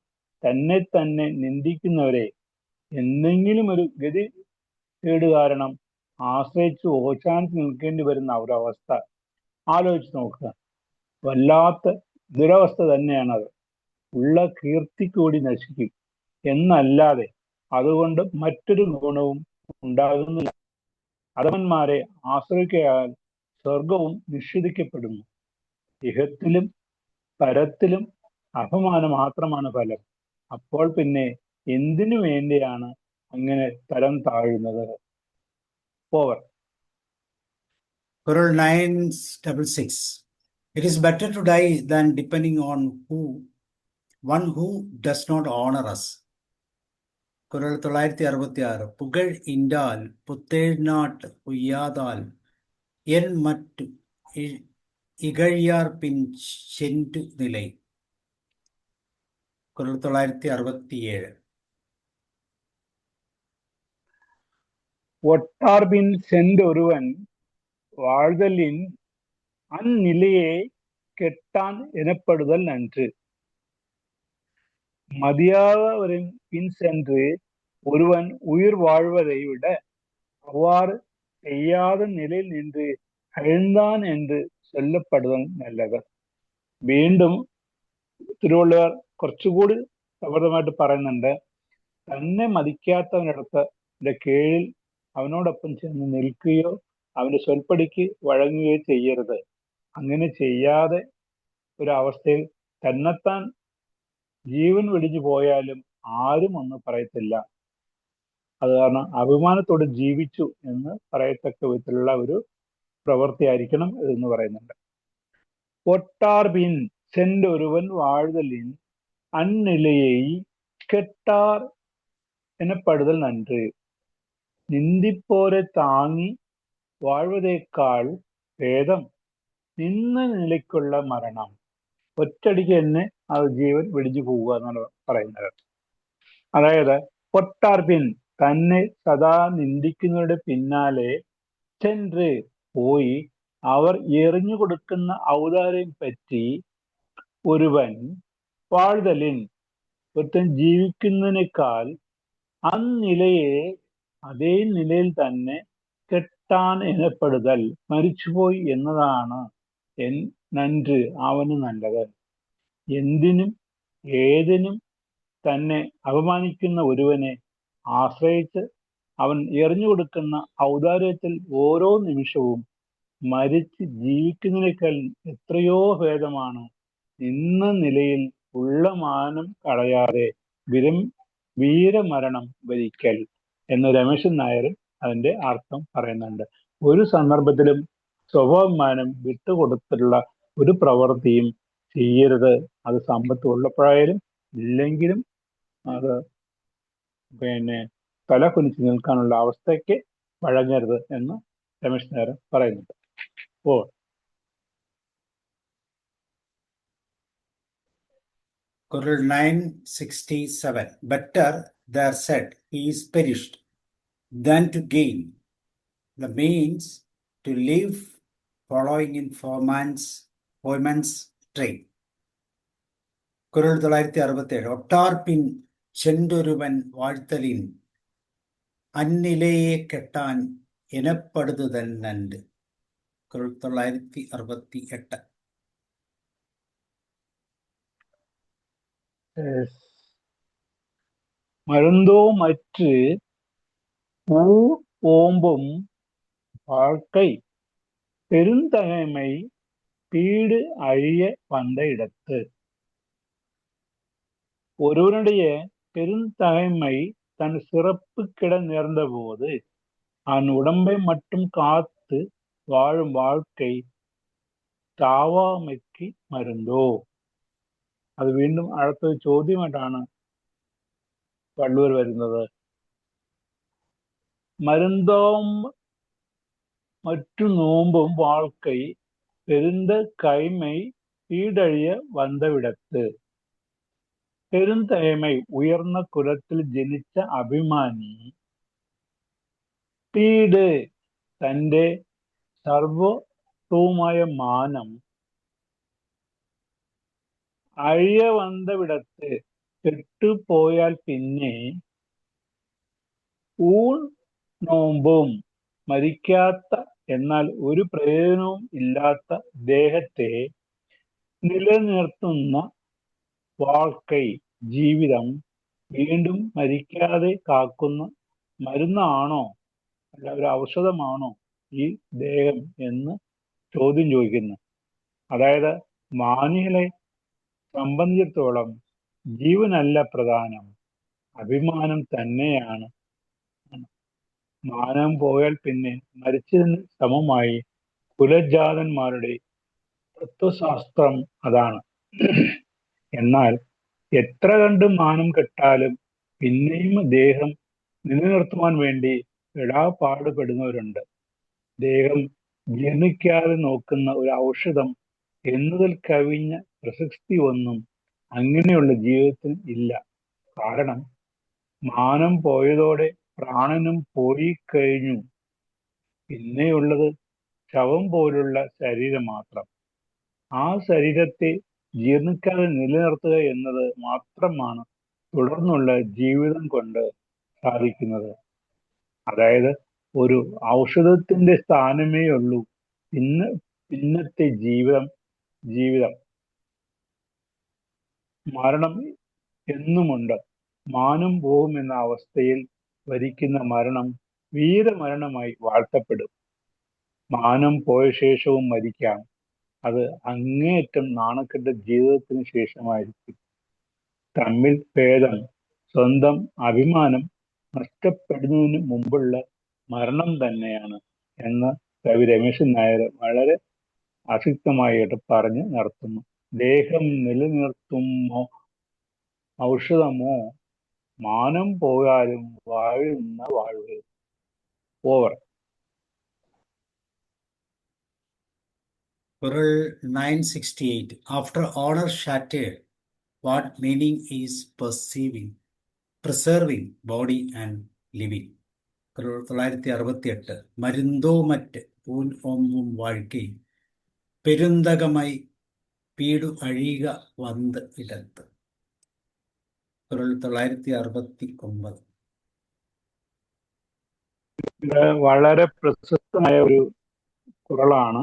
തന്നെ നിന്ദിക്കുന്നവരെ എന്തെങ്കിലും ഒരു ഗതി കേട് കാരണം ആശ്രയിച്ച് ഓച്ചാനിച്ച് നിൽക്കേണ്ടി വരുന്ന ഒരവസ്ഥ ആലോചിച്ച് നോക്കുക. വല്ലാത്ത ദുരവസ്ഥ തന്നെയാണത്. ഉള്ള കീർത്തി കൂടി നശിക്കും എന്നല്ലാതെ അതുകൊണ്ട് മറ്റൊരു ഗുണവും ഉണ്ടാകുന്നില്ല. അധമന്മാരെ ആശ്രയിക്കയാൽ സ്വർഗവും നിഷേധിക്കപ്പെടുന്നു. ഇഹത്തിലും പരത്തിലും അപമാനം മാത്രമാണ് ഫലം. അപ്പോൾ പിന്നെ എന്തിനു വേണ്ടിയാണ് അങ്ങനെ തരം താഴുന്നത്? Over. Quran 966. It is better to die than depending on one who does not honor us. Quran 966. புகழ் இண்டால் புத்தேழ்நாட் உய்யாதால் என் மட்டு இகழியார் பின் சென்று நிலை. Quran 967. ஒட்டார்பின் சென்றொருவன் வாழ்தலின் அந்நிலையை கெட்டான் எனப்படுதல் நன்று. மதியாதவரின் பின் சென்று ஒருவன் உயிர் வாழ்வதை விட அவ்வாறு செய்யாத நிலையில் நின்று அழிந்தான் என்று சொல்லப்படுதൽ നല്ലത്. വീണ്ടും തിരുവള്ളുവർ കുറച്ചുകൂടി സമൃദ്ധമായിട്ട് പറയുന്നുണ്ട്, തന്നെ മതിക്കാത്തവനടുത്ത് കീഴിൽ അവനോടൊപ്പം ചെന്ന് നിൽക്കുകയോ അവന്റെ സ്വൽപ്പടിക്ക് വഴങ്ങുകയോ ചെയ്യരുത്. അങ്ങനെ ചെയ്യാതെ ഒരവസ്ഥയിൽ തന്നെത്താൻ ജീവൻ വെടിഞ്ഞു പോയാലും ആരും ഒന്നും പറയത്തില്ല. അത് കാരണം അഭിമാനത്തോടെ ജീവിച്ചു എന്ന് പറയത്തക്ക വിധത്തിലുള്ള ഒരു പ്രവൃത്തി ആയിരിക്കണം എന്ന് പറയുന്നുണ്ട്. ഒട്ടാർബിൻ சென்றொருவன் வாழ்தலின் அந்நிலையை கெட்டார் எனப்படுதல் நன்று. നിന്ദിപ്പോരെ താങ്ങി വാഴ്വതേക്കാൾ ഭേദം നിന്ന നിലയ്ക്കുള്ള മരണം. ഒറ്റടിക്ക് തന്നെ ആ ജീവൻ വെടിഞ്ഞു പോവുക എന്നാണ് പറയുന്നത്. അതായത് പൊട്ടാർപിൻ തന്നെ സദാ നിന്ദിക്കുന്നവരുടെ പിന്നാലെ ചെன்று പോയി അവർ എറിഞ്ഞു കൊടുക്കുന്ന ഔദാര്യം പറ്റി ഒരുവൻ വാഴ്തലിൻ ഒരുത്തൻ ജീവിക്കുന്നതിനേക്കാൾ അന്നിലയെ അതേ നിലയിൽ തന്നെ കെട്ടാൻ എനപ്പെടുതൽ മരിച്ചുപോയി എന്നതാണ് നன்று അവന് നല്ലത്. എന്തിനും ഏതിനും തന്നെ അപമാനിക്കുന്ന ഒരുവനെ ആശ്രയിച്ച് അവൻ എറിഞ്ഞു കൊടുക്കുന്ന ഔദാര്യത്തിൽ ഓരോ നിമിഷവും മരിച്ച് ജീവിക്കുന്നതിനേക്കാൾ എത്രയോ ഭേദമാണ് നിന്ന നിലയിൽ ഉള്ള മാനം കളയാതെ വീരമരണം വരിക്കൽ എന്ന് രമേശൻ നായർ അതിന്റെ അർത്ഥം പറയുന്നുണ്ട്. ഒരു സന്ദർഭത്തിലും സ്വഭാവമാനം വിട്ടുകൊടുത്തിട്ടുള്ള ഒരു പ്രവൃത്തിയും ചെയ്യരുത്. അത് സമ്പത്ത് ഉള്ളപ്പോഴായാലും ഇല്ലെങ്കിലും അത് തല കുനിച്ച് നിൽക്കാനുള്ള അവസ്ഥയ്ക്ക് വഴങ്ങരുത് എന്ന് രമേശ് നായർ പറയുന്നുണ്ട്. ഓ Quran 967. Better, there said, he is perished, than to gain the means to live following in foeman's train. കുരൽ 967. ഒട്ടാർ പിൻ ചെണ്ടൊരുവൻ വാഴ്ത്തലിൻ അന്നിലയെ കെട്ടാൻ എനപ്പെടുതു തന്നുണ്ട്. കുരൽ 968. மருந்தோ மற்று ஊ ஓம்பும் வாழ்க்கை பெருந்தகைமை பீடு அழிய வந்த இடத்து. ஒருவனுடைய பெருந்தகைமை தன் சிறப்பு கிட நேர்ந்த போது அவன் உடம்பை மட்டும் காத்து வாழும் வாழ்க்கை താവാമയ്ക്ക് മരുന്തോ. അത് വീണ്ടും അടുത്തൊരു ചോദ്യമായിട്ടാണ് വള്ളുവർ വരുന്നത്. മരുന്തോം മറ്റു നോമ്പും വാഴ്ക്കൈ പെരുന്ത കൈമൈ പീടഴിയ വന്തവിടത്ത്. പെരുന്തൈമൈ ഉയർന്ന കുലത്തിൽ ജനിച്ച അഭിമാനി, പീഡ് തന്റെ സർവത്വമായ മാനം, അഴിയ വന്തവിടത്ത് കെട്ടുപോയാൽ പിന്നെ, ഊൺ നോമ്പും മരിക്കാത്ത എന്നാൽ ഒരു പ്രയോജനവും ഇല്ലാത്ത ദേഹത്തെ നിലനിർത്തുന്ന വാഴ്ക്കൈ ജീവിതം വീണ്ടും മരിക്കാതെ കാക്കുന്ന മരുന്നാണോ അല്ല ഒരു ഔഷധമാണോ ഈ ദേഹം എന്ന് ചോദ്യം ചോദിക്കുന്നു. അതായത് മാനികളെ സംബന്ധിച്ചിടത്തോളം ജീവനല്ല പ്രധാനം, അഭിമാനം തന്നെയാണ്. മാനം പോയാൽ പിന്നെ മരിച്ചതിന് സമമായി കുലജാതന്മാരുടെ തത്വശാസ്ത്രം അതാണ്. എന്നാൽ എത്ര കണ്ട് മാനം കെട്ടാലും പിന്നെയും ദേഹം നിലനിർത്തുവാൻ വേണ്ടി പാടുപെടുന്നവരുണ്ട്. ദേഹം ജീർണിക്കാതെ നോക്കുന്ന ഒരു ഔഷധം എന്നതിൽ കവിഞ്ഞ പ്രസക്തി ഒന്നും അങ്ങനെയുള്ള ജീവിതത്തിൽ ഇല്ല. കാരണം മാനം പോയതോടെ പ്രാണനും പോയി കഴിഞ്ഞു. പിന്നെയുള്ളത് ശവം പോലുള്ള ശരീരം മാത്രം. ആ ശരീരത്തെ ജീർണിക്കാതെ നിലനിർത്തുക എന്നത് മാത്രമാണ് തുടർന്നുള്ള ജീവിതം കൊണ്ട് സാധിക്കുന്നത്. അതായത് ഒരു ഔഷധത്തിന്റെ സ്ഥാനമേ ഉള്ളൂ പിന്നത്തെ ജീവിതം. മരണം എന്നുമുണ്ട്. മാനം പോകും എന്ന അവസ്ഥയിൽ വരിക്കുന്ന മരണം വീരമരണമായി വാഴ്ത്തപ്പെടും. മാനം പോയ ശേഷവും മരിക്കാം. അത് അങ്ങേയറ്റം നാണക്കെട്ട ജീവിതത്തിന് ശേഷമായിരിക്കും. തമ്മിൽ ഭേദം സ്വന്തം അഭിമാനം നഷ്ടപ്പെടുന്നതിന് മുമ്പുള്ള മരണം തന്നെയാണ് എന്ന് കവി രമേശൻ നായർ വളരെ അസിക്തമായിട്ട് പറഞ്ഞ് നടത്തുന്നു. ദേഹം നിലനിർത്തുമോ ഔഷധമോ മാനം പോയാലും വാഴുന്ന വാഴ്വ്. Over. Quran 968. After honor shattered, what meaning is preserving body and living? Quran 968. മരുന്തോ മറ്റ് ഊൻ ഓമ്പും വാഴ്ക്കൈ പെരുന്തകമായി പീടു അഴിക വന്ത് ഇടത്ത്. Quran 969. ഇത് വളരെ പ്രശസ്തമായ ഒരു കുറളാണ്.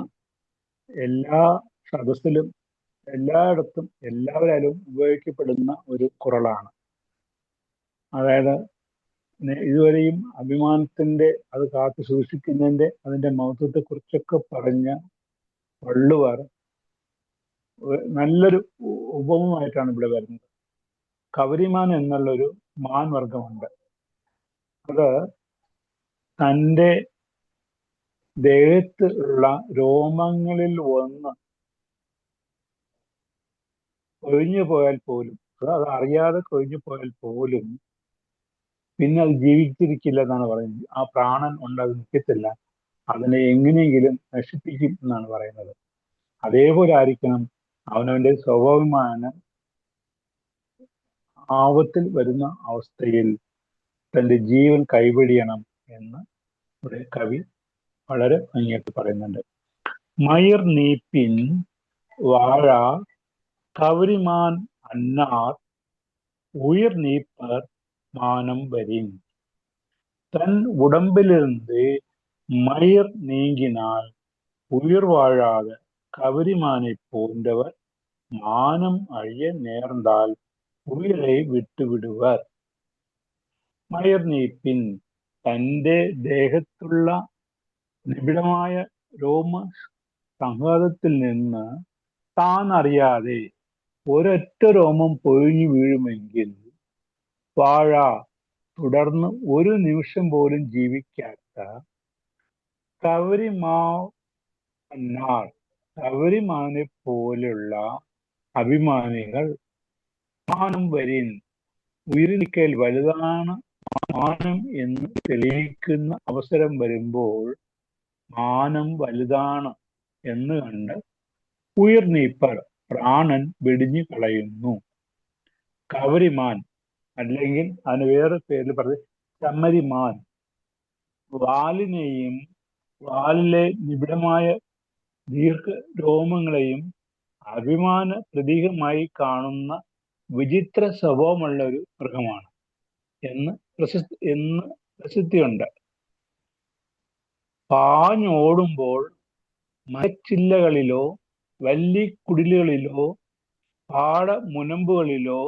എല്ലാ സദസ്സിലും എല്ലായിടത്തും എല്ലാവരാലും ഉപയോഗിക്കപ്പെടുന്ന ഒരു കുറളാണ്. അതായത് ഇതുവരെയും അഭിമാനത്തിന്റെ അത് കാത്തു സൂക്ഷിക്കുന്നതിന്റെ അതിന്റെ മഹത്വത്തെ കുറിച്ചൊക്കെ പറഞ്ഞ വള്ളുവർ നല്ലൊരു ഉപമയായിട്ടാണ് ഇവിടെ വരുന്നത്. കവരിമാൻ എന്നുള്ളൊരു മാൻ വർഗമുണ്ട്. അത് തൻ്റെ ദേഹത്ത് ഉള്ള രോമങ്ങളിൽ ഒന്ന് കൊഴിഞ്ഞു പോയാൽ പോലും, അത് അറിയാതെ കൊഴിഞ്ഞു പോയാൽ പോലും പിന്നെ അത് ജീവിച്ചിരിക്കില്ല എന്നാണ് പറയുന്നത്. ആ പ്രാണൻ ഉണ്ട്, അത് നിൽക്കത്തില്ല, അതിനെ എങ്ങനെയെങ്കിലും നശിപ്പിക്കും എന്നാണ് പറയുന്നത്. അതേപോലെ ആയിരിക്കണം അവനവന്റെ സ്വഭാവമാനം ആപത്തിൽ വരുന്ന അവസ്ഥയിൽ തന്റെ ജീവൻ കൈവെടിയണം എന്ന് ഇവിടെ കവി വളരെ ഭംഗിയായിട്ട് പറയുന്നുണ്ട്. മയിർ നീപ്പിൻ വാഴ കവരിമാൻ അന്നാർ ഉയിർ നീപ്പർ மானம் வரின். தன் உடம்பிலிருந்து மயிர் நீங்கினால் உயிர் வாழாத கவரிமானை போன்றவர் மானம் அழிய நேர்ந்தால் ഉയരെ വിട്ടുവിടുവർ. മയർ നീപ്പിൻ, തൻ്റെ ദേഹത്തുള്ള നിബിഡമായ രോമ സംഘാതത്തിൽ നിന്ന് താൻ അറിയാതെ ഒരൊറ്റ രോമം പൊഴിഞ്ഞു വീഴുമെങ്കിൽ വാഴ, തുടർന്ന് ഒരു നിമിഷം പോലും ജീവിക്കാത്ത കവരിമാനാർ, കവരിമാനെ പോലുള്ള അഭിമാനികൾ മാനം വരിൻ, ഉയരിക്കൽ വലുതാണ് മാനം എന്ന് തെളിയിക്കുന്ന അവസരം വരുമ്പോൾ മാനം വലുതാണ് എന്ന് കണ്ട് ഉയർനീപ്പർ, പ്രാണൻ വെടിഞ്ഞു കളയുന്നു. കവരിമാൻ, അല്ലെങ്കിൽ അതിന് വേറെ പേരിൽ പറഞ്ഞത് ചമ്മരിമാൻ, വാലിനെയും വാലിലെ നിബിഡമായ ദീർഘ രോമങ്ങളെയും അഭിമാന പ്രതീകമായി കാണുന്ന വിചിത്ര സ്വഭാവമുള്ള ഒരു മൃഗമാണ് എന്ന് പ്രസിദ്ധിയുണ്ട്. പാഞ്ഞോടുമ്പോൾ മരച്ചില്ലകളിലോ വല്ലിക്കുടിലുകളിലോ പാടമുനമ്പുകളിലോ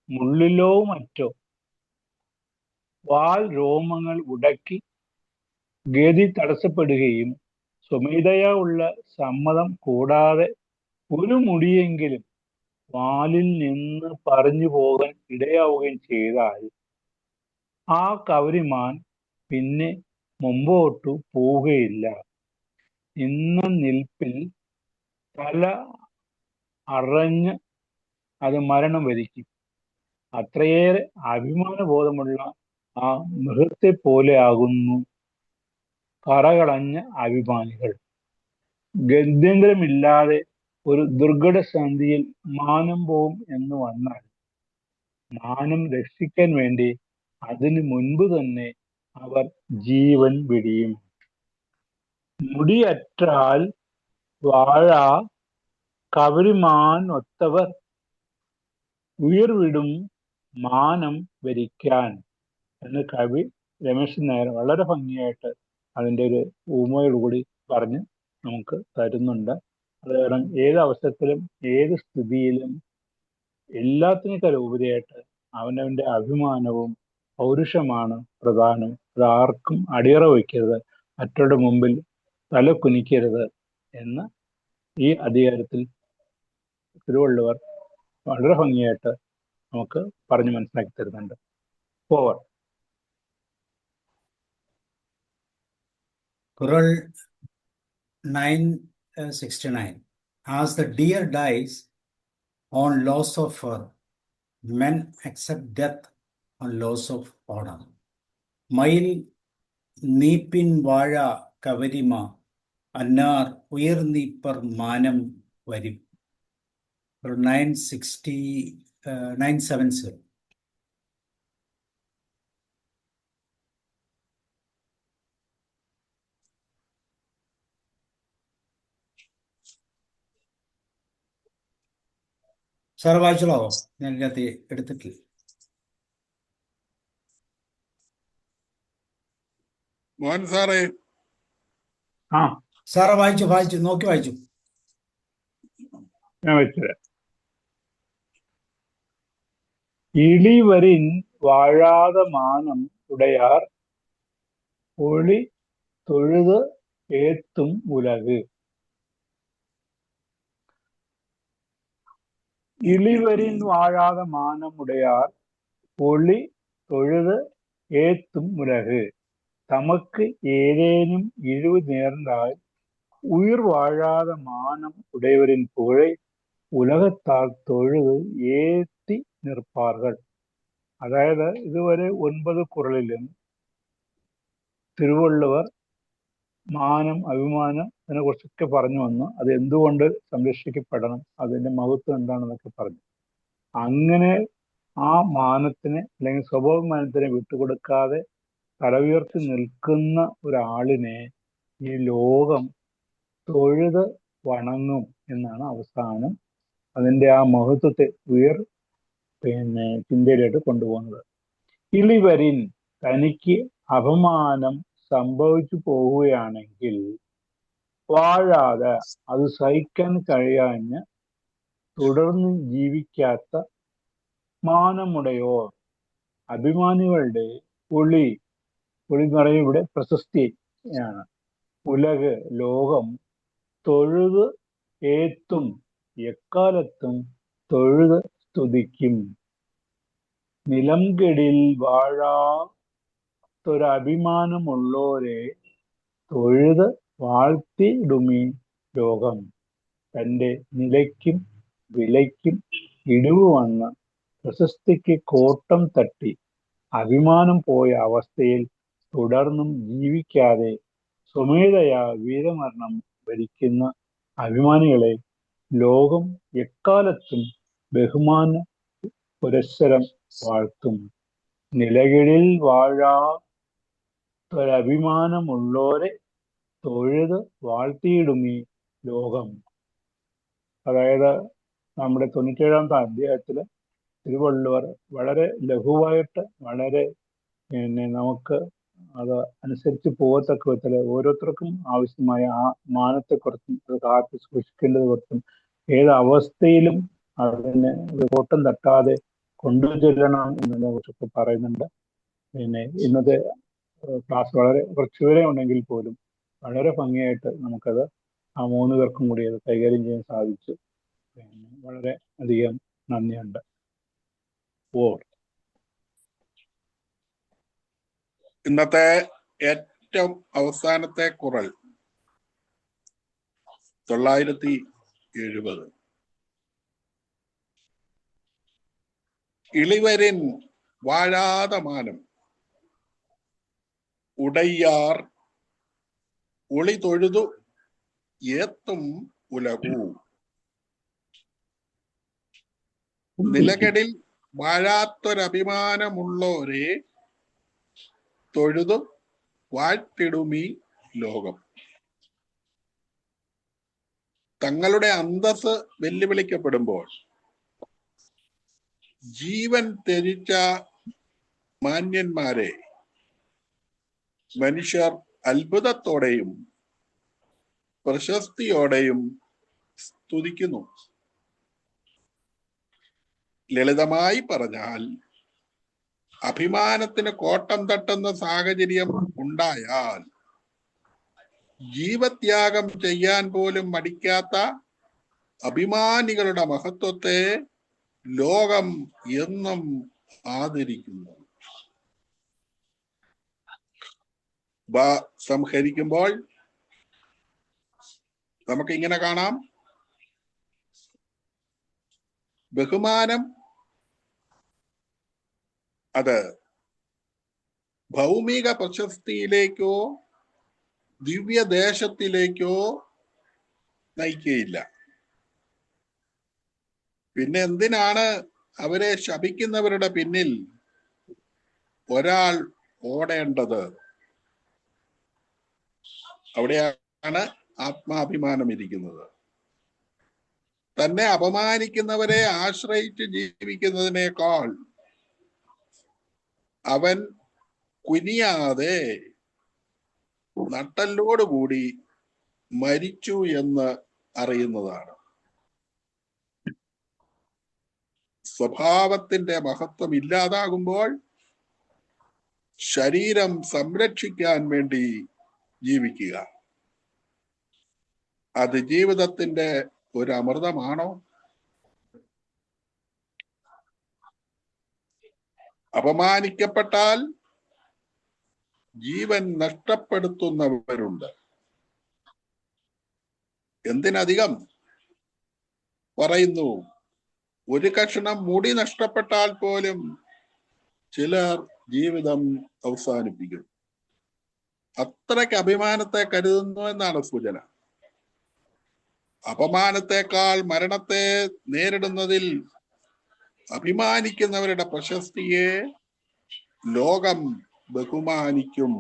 മുള്ളിലോ മറ്റോ വാൽ രോമങ്ങൾ ഉടക്കി ഗതി തടസ്സപ്പെടുകയും സ്വമേധയാ ഉള്ള സമ്മതം കൂടാതെ ഒരു മുടിയെങ്കിലും വാലിൽ നിന്ന് പറഞ്ഞു പോകാൻ ഇടയാവുകയും ചെയ്താൽ ആ കവരിമാൻ പിന്നെ മുമ്പോട്ടു പോവുകയില്ല. ഇന്ന നിൽപ്പിൽ തല അറഞ്ഞ് അത് മരണം വരിക്കും. അത്രയേറെ അഭിമാനബോധമുള്ള ആ മൃഗത്തെ പോലെ ആകുന്നു കറകളഞ്ഞ അഭിമാനികൾ. ഗത്യന്തരമില്ലാതെ ഒരു ദുർഘട സന്ധിയിൽ മാനം പോവും എന്ന് വന്നാൽ മാനം രക്ഷിക്കാൻ വേണ്ടി അതിനു മുൻപ് തന്നെ അവർ ജീവൻ വെടിയും. മുടിയറ്റാൽ വാഴ കവരിമാൻ ഒത്തവർ ഉയർവിടും മാനം വരിക്കാൻ എന്ന് കവി രമേശൻ നായർ വളരെ ഭംഗിയായിട്ട് അതിൻ്റെ ഒരു ഊമയോടുകൂടി പറഞ്ഞ് നമുക്ക് തരുന്നുണ്ട്. അത് കാരണം ഏത് അവസരത്തിലും ഏത് സ്ഥിതിയിലും എല്ലാത്തിനേക്കാൾ ഉപരിയായിട്ട് അവനവൻ്റെ അഭിമാനവും പൗരുഷമാണ് പ്രധാനം. അതാർക്കും അടിയറ വയ്ക്കരുത്, മറ്റവരുടെ മുമ്പിൽ തല കുനിക്കരുത് എന്ന് ഈ അധികാരത്തിൽ തിരുവള്ളുവർ വളരെ ഭംഗിയായിട്ട് നമുക്ക് പറഞ്ഞു മനസ്സിലാക്കി തരുന്നുണ്ട്. Over. Qural 969. As the deer dies on loss of fur, men accept death on loss of honor. മയിൽ നീപ്പിൻ വാഴ കവരിമ അന്നാർ ഉയർനീപ്പർ മാനം വരും. 970. സാറ് വായിച്ചോളോ? ഞാൻ ഇതിനകത്ത് എടുത്തിട്ടില്ല. മോഹൻ സാറേ, ആ സാറ് വായിച്ചു നോക്കി വായിച്ചു. ഞാൻ വെച്ചത്. ഇളിവരിൻ വാഴാത മാനം ഉടയാർ ഒളി തൊഴുത് ഏത്തും ഉലക്. ഇളിവരിൻ വാഴാത മാനം ഉടയാർ ഒളി തൊഴുത് ഏത്തും ഉലക്. തമക്ക് ഏതേനും ഇഴിവ് നേർந்தாൽ உயிர் வாழாத மானம் உடையவரின் புகழை உலகத்தால் தொழுது ஏத்தி நிற்பார்கள். അതായത് ഇതുവരെ 9 കുറളിലും തിരുവള്ളുവർ മാനം, അഭിമാനം ഇതിനെ കുറിച്ചൊക്കെ പറഞ്ഞു വന്നു. അത് എന്തുകൊണ്ട് സംരക്ഷിക്കപ്പെടണം, അതിന്റെ മഹത്വം എന്താണെന്നൊക്കെ പറഞ്ഞു. അങ്ങനെ ആ മാനത്തിന് അല്ലെങ്കിൽ സ്വഭാവമാനത്തിനെ വിട്ടുകൊടുക്കാതെ തല ഉയർത്തി നിൽക്കുന്ന ഒരാളിനെ ഈ ലോകം തൊഴുത് വണങ്ങും എന്നാണ് അവസാനം അതിന്റെ ആ മഹത്വത്തെ ചിന്തയിലായിട്ട് കൊണ്ടുപോകുന്നത്. ഇളിവരിൻ തനിക്ക് അപമാനം സംഭവിച്ചു പോവുകയാണെങ്കിൽ വാഴാതെ, അത് സഹിക്കാൻ കഴിയാഞ്ഞ് തുടർന്ന് ജീവിക്കാത്ത മാനമുടയോർ, അഭിമാനികളുടെ ഒളി എന്ന് പറയുന്നത് ഇവിടെ പ്രശസ്തിയാണ്. ഉലക്, ലോകം തൊഴുത് ഏത്തും, എക്കാലത്തും തൊഴുത് സ്തുതിക്കും. നിലംകെടിൽ വാഴാത്തൊരഭിമാനമുള്ളോരെ തൊഴുത് വാഴ്ത്തിടുമീ ലോകം. തൻ്റെ നിലയ്ക്കും വിലയ്ക്കും ഇടിവ് വന്ന് പ്രശസ്തിക്ക് കോട്ടം തട്ടി അഭിമാനം പോയ അവസ്ഥയിൽ തുടർന്നും ജീവിക്കാതെ സ്വമേധയാ വീരമരണം ഭരിക്കുന്ന അഭിമാനികളെ ലോകം എക്കാലത്തും ബഹുമാന പുരസ്സരം വാഴ്ത്തും. നിലകിടിൽ വാഴാത്തൊരഭിമാനമുള്ളോരെ തൊഴുത് വാഴ്ത്തിയിടുമീ ലോകം. അതായത് നമ്മുടെ 97-ാമത്തെ അധ്യായത്തില് തിരുവള്ളുവർ വളരെ ലഘുവായിട്ട്, വളരെ നമുക്ക് അത് അനുസരിച്ച് പോകത്തക്ക വിധത്തില് ഓരോരുത്തർക്കും ആവശ്യമായ ആ മാനത്തെക്കുറിച്ചും അത് കാത്തു സൂക്ഷിക്കേണ്ടത് കുറിച്ചും ഏത് അവസ്ഥയിലും അതിന് കോട്ടം തട്ടാതെ കൊണ്ടുചെല്ലണം എന്നതിനെ കുറിച്ചൊക്കെ പറയുന്നുണ്ട്. ഇന്നത്തെ ക്ലാസ് വളരെ കുറച്ചു വരെ ഉണ്ടെങ്കിൽ പോലും വളരെ ഭംഗിയായിട്ട് നമുക്കത് ആ 3 പേർക്കും കൂടി അത് കൈകാര്യം ചെയ്യാൻ സാധിച്ചു. വളരെ അധികം നന്ദിയുണ്ട്. ഇന്നത്തെ ഏറ്റവും അവസാനത്തെ കുറൾ 970. ഇളിവരിൻ വാഴാത മാനം ഉടയ്യാർ ഒളി തൊഴുതു ഏത്തും ഉലകു. നിലകടിൽ വാഴാത്തൊരഭിമാനമുള്ളോരെ തൊഴുതു വാഴ്ത്തിടുമീ ലോകം. തങ്ങളുടെ അന്തസ് വെല്ലുവിളിക്കപ്പെടുമ്പോൾ ജീവൻ ത്യജിച്ച മാന്യന്മാരെ മനുഷ്യർ അത്ഭുതത്തോടെയും പ്രശസ്തിയോടെയും സ്തുതിക്കുന്നു. ലളിതമായി പറഞ്ഞാൽ, അഭിമാനത്തിന് കോട്ടം തട്ടുന്ന സാഹചര്യം ഉണ്ടായാൽ ജീവത്യാഗം ചെയ്യാൻ പോലും മടിക്കാത്ത അഭിമാനികളുടെ മഹത്വത്തെ ലോകം എന്നും ആദരിക്കുന്നു. സംഹരിക്കുമ്പോൾ നമുക്കിങ്ങനെ കാണാം. ബഹുമാനം അത് ഭൗമിക പ്രശസ്തിയിലേക്കോ ദിവ്യദേശത്തിലേക്കോ നയിക്കുകയില്ല. പിന്നെ എന്തിനാണ് അവരെ ശപിക്കുന്നവരുടെ പിന്നിൽ ഒരാൾ ഓടേണ്ടത്? അവിടെയാണ് ആത്മാഭിമാനം ഇരിക്കുന്നത്. തന്നെ അപമാനിക്കുന്നവരെ ആശ്രയിച്ച് ജീവിക്കുന്നതിനേക്കാൾ അവൻ കുനിയാതെ നട്ടലോടുകൂടി മരിച്ചു എന്ന് അറിയുന്നതാണ്. സ്വഭാവത്തിന്റെ മഹത്വം ഇല്ലാതാകുമ്പോൾ ശരീരം സംരക്ഷിക്കാൻ വേണ്ടി ജീവിക്കുക. അത് ജീവിതത്തിന്റെ ഒരു അമൃതമാണോ? അപമാനിക്കപ്പെട്ടാൽ ജീവൻ നഷ്ടപ്പെടുത്തുന്നവരുണ്ട്. എന്തിനധികം പറയുന്നു, ഒരു കഷണം മുടി നഷ്ടപ്പെട്ടാൽ പോലും ചിലർ ജീവിതം അവസാനിപ്പിക്കും. അത്രയ്ക്ക് അഭിമാനത്തെ കരുതുന്നു എന്നാണ് സൂചന. അപമാനത്തെക്കാൾ മരണത്തെ നേരിടുന്നതിൽ അഭിമാനിക്കുന്നവരുടെ പ്രശസ്തിയെ ലോകം ബഹുമാനിക്കും.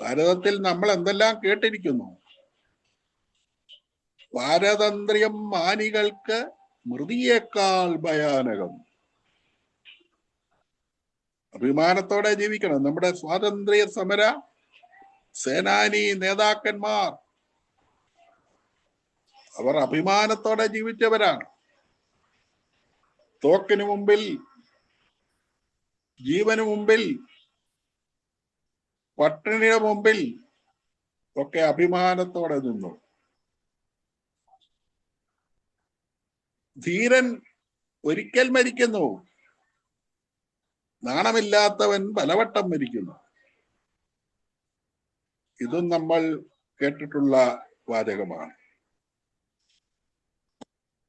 ഭാരതത്തിൽ നമ്മൾ എന്തെല്ലാം കേട്ടിരിക്കുന്നു. പാരതന്ത്ര്യം മാനികൾക്ക് മൃതിയേക്കാൾ ഭയാനകം. അഭിമാനത്തോടെ ജീവിക്കണം. നമ്മുടെ സ്വാതന്ത്ര്യ സമര സേനാനി നേതാക്കന്മാർ അവർ അഭിമാനത്തോടെ ജീവിച്ചവരാണ്. തോക്കിന് മുമ്പിൽ, ജീവന് മുമ്പിൽ, പട്ടിണിയുടെ മുമ്പിൽ ഒക്കെ അഭിമാനത്തോടെ നിന്നു. ധീരൻ ഒരിക്കൽ മരിക്കുന്നു, നാണമില്ലാത്തവൻ പലവട്ടം മരിക്കുന്നു. ഇതും നമ്മൾ കേട്ടിട്ടുള്ള വാചകമാണ്.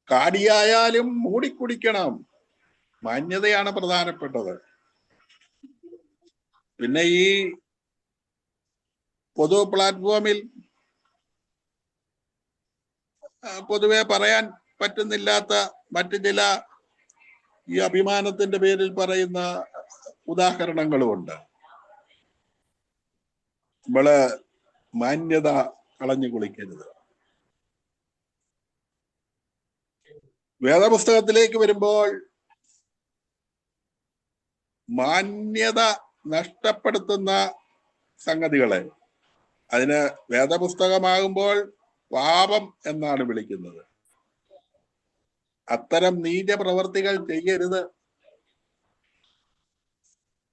കാടിയായാലും മൂടിക്കുടിക്കണം. മാന്യതയാണ് പ്രധാനപ്പെട്ടത്. പിന്നെ ഈ പൊതു പ്ലാറ്റ്ഫോമിൽ പൊതുവെ പറയാൻ പറ്റുന്നില്ലാത്ത മറ്റു ചില ഈ അഭിമാനത്തിന്റെ പേരിൽ പറയുന്ന ഉദാഹരണങ്ങളുമുണ്ട്. നമ്മള് മാന്യത കളഞ്ഞു കുളിക്കരുത്. വേദപുസ്തകത്തിലേക്ക് വരുമ്പോൾ മാന്യത നഷ്ടപ്പെടുത്തുന്ന സംഗതികളെ അതിന് വേദപുസ്തകമാകുമ്പോൾ പാപം എന്നാണ് വിളിക്കുന്നത്. അത്തരം നീച പ്രവർത്തികൾ ചെയ്യരുത്.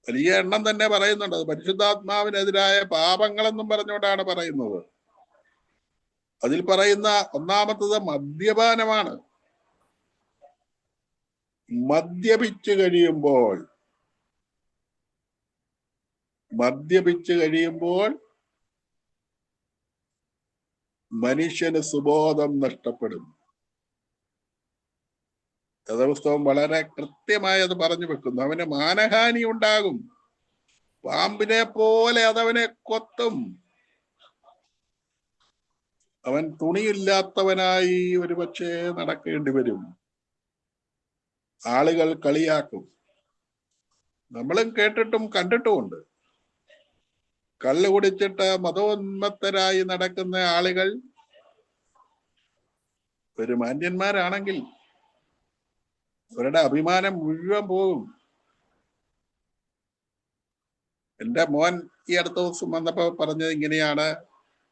വലിയ എണ്ണം തന്നെ പറയുന്നുണ്ട്. അത് പരിശുദ്ധാത്മാവിനെതിരായ പാപങ്ങളെന്നും പറഞ്ഞുകൊണ്ടാണ് പറയുന്നത്. അതിൽ പറയുന്ന ഒന്നാമത്തത് മദ്യപാനമാണ്. മദ്യപിച്ചു കഴിയുമ്പോൾ മനുഷ്യന് സുബോധം നഷ്ടപ്പെടും. വേദപുസ്തകം വളരെ കൃത്യമായി അത് പറഞ്ഞു വെക്കുന്നു. അവന് മാനഹാനി ഉണ്ടാകും. പാമ്പിനെ പോലെ അതവനെ കൊത്തും. അവൻ തുണിയില്ലാത്തവനായി ഒരുപക്ഷെ നടക്കേണ്ടി വരും. ആളുകൾ കളിയാക്കും. നമ്മളും കേട്ടിട്ടും കണ്ടിട്ടുമുണ്ട്. കള്ളു കുടിച്ചിട്ട് മതോന്മത്തരായി നടക്കുന്ന ആളുകൾ ഒരു മാന്യന്മാരാണെങ്കിൽ അവരുടെ അഭിമാനം മുഴുവൻ പോകും. എന്റെ മോൻ ഈ അടുത്ത ദിവസം വന്നപ്പോ പറഞ്ഞത് ഇങ്ങനെയാണ്,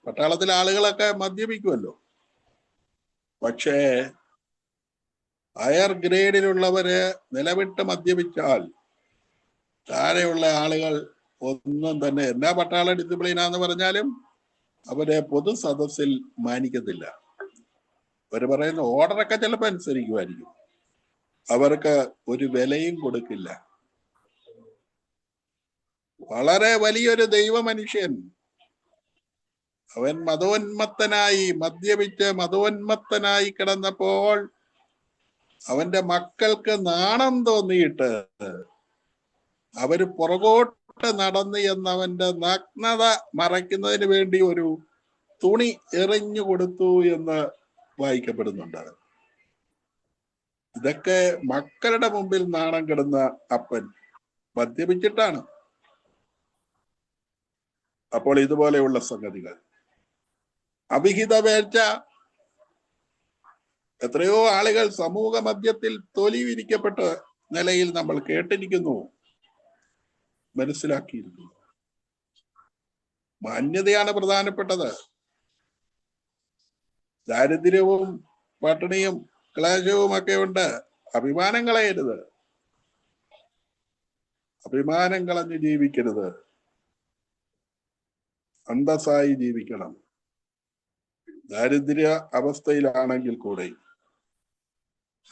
പട്ടാളത്തിലെ ആളുകളൊക്കെ മദ്യപിക്കുമല്ലോ, പക്ഷേ ഹയർ ഗ്രേഡിലുള്ളവര് നിലവിട്ട് മദ്യപിച്ചാൽ താഴെയുള്ള ആളുകൾ ഒന്നും തന്നെ എന്നാ പട്ടാള ഡിസിപ്ലിനാന്ന് പറഞ്ഞാലും അവരെ പൊതു സദസ്സിൽ മാനിക്കത്തില്ല. അവര് പറയുന്ന ഓർഡറൊക്കെ ചിലപ്പോൾ അനുസരിക്കുമായിരിക്കും. അവർക്ക് ഒരു വിലയും കൊടുക്കില്ല. വളരെ വലിയൊരു ദൈവ മനുഷ്യൻ, അവൻ മദ്യപിച്ച് മതോന്മത്തനായി കിടന്നപ്പോൾ അവന്റെ മക്കൾക്ക് നാണം തോന്നിയിട്ട് അവര് പുറകോട്ട് നടന്ന് എന്നവന്റെ നഗ്നത മറയ്ക്കുന്നതിന് വേണ്ടി ഒരു തുണി എറിഞ്ഞു കൊടുത്തു എന്ന് വായിക്കപ്പെടുന്നുണ്ട്. ഇതൊക്കെ മക്കളുടെ മുമ്പിൽ നാണം കിടന്ന അപ്പൻ മദ്യപിച്ചിട്ടാണ്. അപ്പോൾ ഇതുപോലെയുള്ള സംഗതികൾ, അവിഹിത വേഴ്ച, എത്രയോ ആളുകൾ സമൂഹ മധ്യത്തിൽ തൊലി വിരിക്കപ്പെട്ട നിലയിൽ നമ്മൾ കേട്ടിരിക്കുന്നു, മനസ്സിലാക്കിയിരിക്കുന്നു. മാന്യതയാണ് പ്രധാനപ്പെട്ടത്. ദാരിദ്ര്യവും പട്ടിണിയും ക്ലേശവും ഒക്കെ ഉണ്ട്. അഭിമാനം കളയരുത്. അഭിമാനം കളഞ്ഞ് ജീവിക്കരുത്, അന്തസ്സായി ജീവിക്കണം, ദാരിദ്ര്യ അവസ്ഥയിലാണെങ്കിൽ കൂടെ.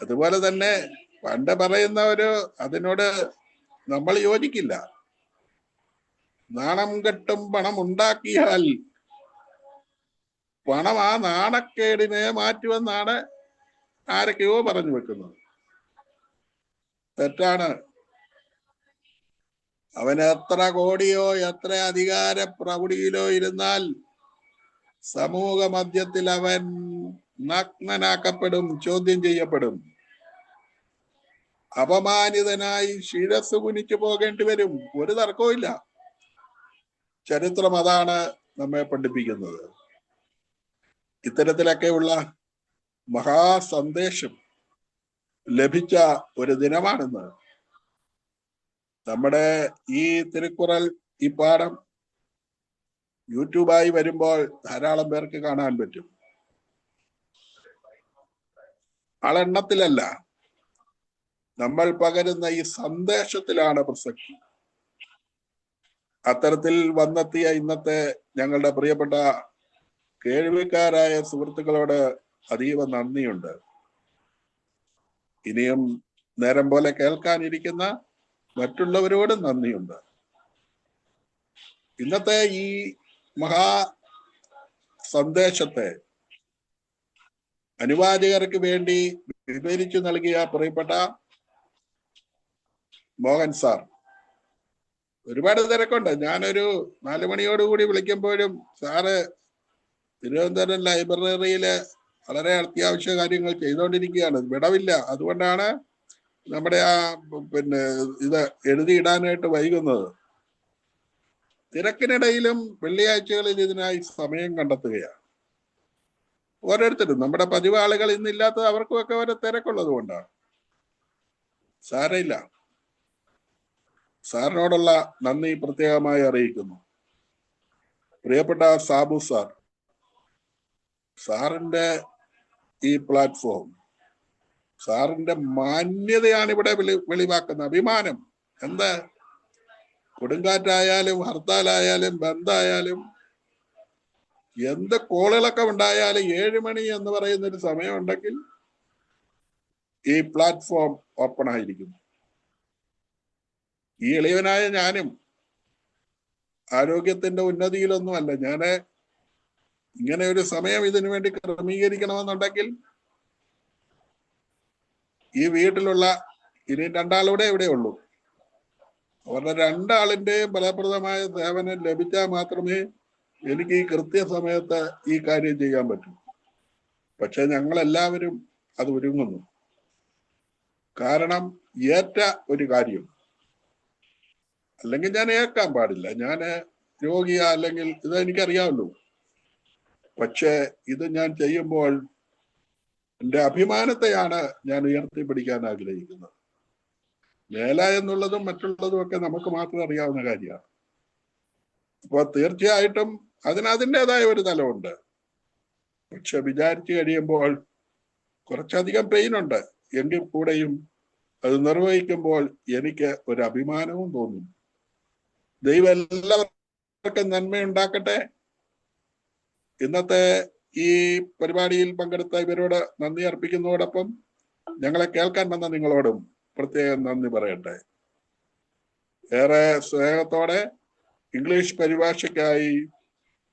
അതുപോലെ തന്നെ പണ്ട് പറയുന്നവര് അതിനോട് നമ്മൾ യോജിക്കില്ല. നാണം കെട്ടും പണം ഉണ്ടാക്കിയാൽ പണം ആ നാണക്കേടിനെ മാറ്റുമെന്നാണ് ആരൊക്കെയോ പറഞ്ഞു വെക്കുന്നത്. തെറ്റാണ്. അവൻ എത്ര കോടിയോ എത്ര അധികാര പ്രൗഢിയിലോ ഇരുന്നാൽ സമൂഹ മധ്യത്തിൽ അവൻ നഗ്നനാക്കപ്പെടും, ചോദ്യം ചെയ്യപ്പെടും, അപമാനിതനായി ശിരസ് കുനിച്ചു പോകേണ്ടി വരും. ഒരു തർക്കവും ഇല്ല. ചരിത്രം അതാണ് നമ്മെ പഠിപ്പിക്കുന്നത്. ഇത്തരത്തിലൊക്കെയുള്ള മഹാസന്ദേശം ലഭിച്ച ഒരു ദിനമാണിന്ന്. നമ്മുടെ ഈ തിരുക്കുറൽ, ഈ പാഠം യൂട്യൂബായി വരുമ്പോൾ ധാരാളം പേർക്ക് കാണാൻ പറ്റും. ആളെണ്ണത്തിലല്ല, നമ്മൾ പകരുന്ന ഈ സന്ദേശത്തിലാണ് പ്രസക്തി. അത്തരത്തിൽ വന്നെത്തിയ ഇന്നത്തെ ഞങ്ങളുടെ പ്രിയപ്പെട്ട കേൾവിക്കാരായ സുഹൃത്തുക്കളോട് അതീവ നന്ദിയുണ്ട്. ഇനിയും നേരം പോലെ കേൾക്കാനിരിക്കുന്ന മറ്റുള്ളവരോടും നന്ദിയുണ്ട്. ഇന്നത്തെ ഈ മഹാ സന്ദേശത്തെ അനുവാചകർക്ക് വേണ്ടി വിവരിച്ചു നൽകിയ പ്രിയപ്പെട്ട മോഹൻ സാർ, ഒരുപാട് തിരക്കുണ്ട്. ഞാനൊരു 4 മണിയോടുകൂടി വിളിക്കുമ്പോഴും സാറ് തിരുവനന്തപുരം ലൈബ്രറിയില് വളരെ അത്യാവശ്യ കാര്യങ്ങൾ ചെയ്തുകൊണ്ടിരിക്കുകയാണ്, വിടവില്ല. അതുകൊണ്ടാണ് നമ്മുടെ ആ ഇത് എഴുതിയിടാനായിട്ട് വൈകുന്നത്. തിരക്കിനിടയിലും വെള്ളിയാഴ്ചകളിൽ ഇതിനായി സമയം കണ്ടെത്തുകയാണ്. ഓരോരുത്തരും, നമ്മുടെ പതിവ് ആളുകൾ ഇന്നില്ലാത്തത് അവർക്കുമൊക്കെ ഓരോ തിരക്കുള്ളത് കൊണ്ടാണ്. സാരമില്ല. സാറിനോടുള്ള നന്ദി പ്രത്യേകമായി അറിയിക്കുന്നു. പ്രിയപ്പെട്ട സാബു സാർ, സാറിന്റെ ഈ പ്ലാറ്റ്ഫോം, സാറിന്റെ മാന്യതയാണ് ഇവിടെ വെളിവാക്കുന്ന അഭിമാനം. എന്താ, കൊടുങ്കാറ്റായാലും ഹർത്താലായാലും ബന്ധായാലും എന്ത് കോളുകളൊക്കെ ഉണ്ടായാലും 7 മണി എന്ന് പറയുന്ന ഒരു സമയമുണ്ടെങ്കിൽ ഈ പ്ലാറ്റ്ഫോം ഓപ്പൺ ആയിരിക്കുന്നു. ഈ എളിയവനായ ഞാനും ആരോഗ്യത്തിന്റെ ഉന്നതിയിലൊന്നുമല്ല. ഞാന് ഇങ്ങനെ ഒരു സമയം ഇതിനു വേണ്ടി ക്രമീകരിക്കണമെന്നുണ്ടെങ്കിൽ ഈ വീട്ടിലുള്ള ഇനി 2 ആളൂടെ ഇവിടെ ഉള്ളൂ. അവരുടെ 2 ആളിന്റെയും ഫലപ്രദമായ സേവനം ലഭിച്ചാൽ മാത്രമേ എനിക്ക് ഈ കൃത്യസമയത്ത് ഈ കാര്യം ചെയ്യാൻ പറ്റൂ. പക്ഷെ ഞങ്ങളെല്ലാവരും അത് ഒരുങ്ങുന്നു. കാരണം ഏറ്റ ഒരു കാര്യം, അല്ലെങ്കിൽ ഞാൻ ഏൽക്കാൻ പാടില്ല. ഞാൻ രോഗിയാ, അല്ലെങ്കിൽ ഇത് എനിക്കറിയാമല്ലോ. പക്ഷെ ഇത് ഞാൻ ചെയ്യുമ്പോൾ എൻ്റെ അഭിമാനത്തെയാണ് ഞാൻ ഉയർത്തിപ്പിടിക്കാൻ ആഗ്രഹിക്കുന്നത്. വേല എന്നുള്ളതും മറ്റുള്ളതും ഒക്കെ നമുക്ക് മാത്രം അറിയാവുന്ന കാര്യമാണ്. അപ്പോൾ തീർച്ചയായിട്ടും അതിൻ്റെതായ ഒരു തലമുണ്ട്. പക്ഷെ വിചാരിച്ചു കഴിയുമ്പോൾ കുറച്ചധികം പെയിനുണ്ട്. എങ്കിൽ കൂടെയും അത് നിർവഹിക്കുമ്പോൾ എനിക്ക് ഒരു അഭിമാനവും തോന്നുന്നു. ദൈവം എല്ലാവർക്കും നന്മയുണ്ടാക്കട്ടെ. ഇന്നത്തെ ഈ പരിപാടിയിൽ പങ്കെടുത്ത ഇവരോട് നന്ദി അർപ്പിക്കുന്നതോടൊപ്പം ഞങ്ങളെ കേൾക്കാൻ വന്ന നിങ്ങളോടും പ്രത്യേകം നന്ദി പറയട്ടെ. ഏറെ സ്നേഹത്തോടെ ഇംഗ്ലീഷ് പരിഭാഷയ്ക്കായി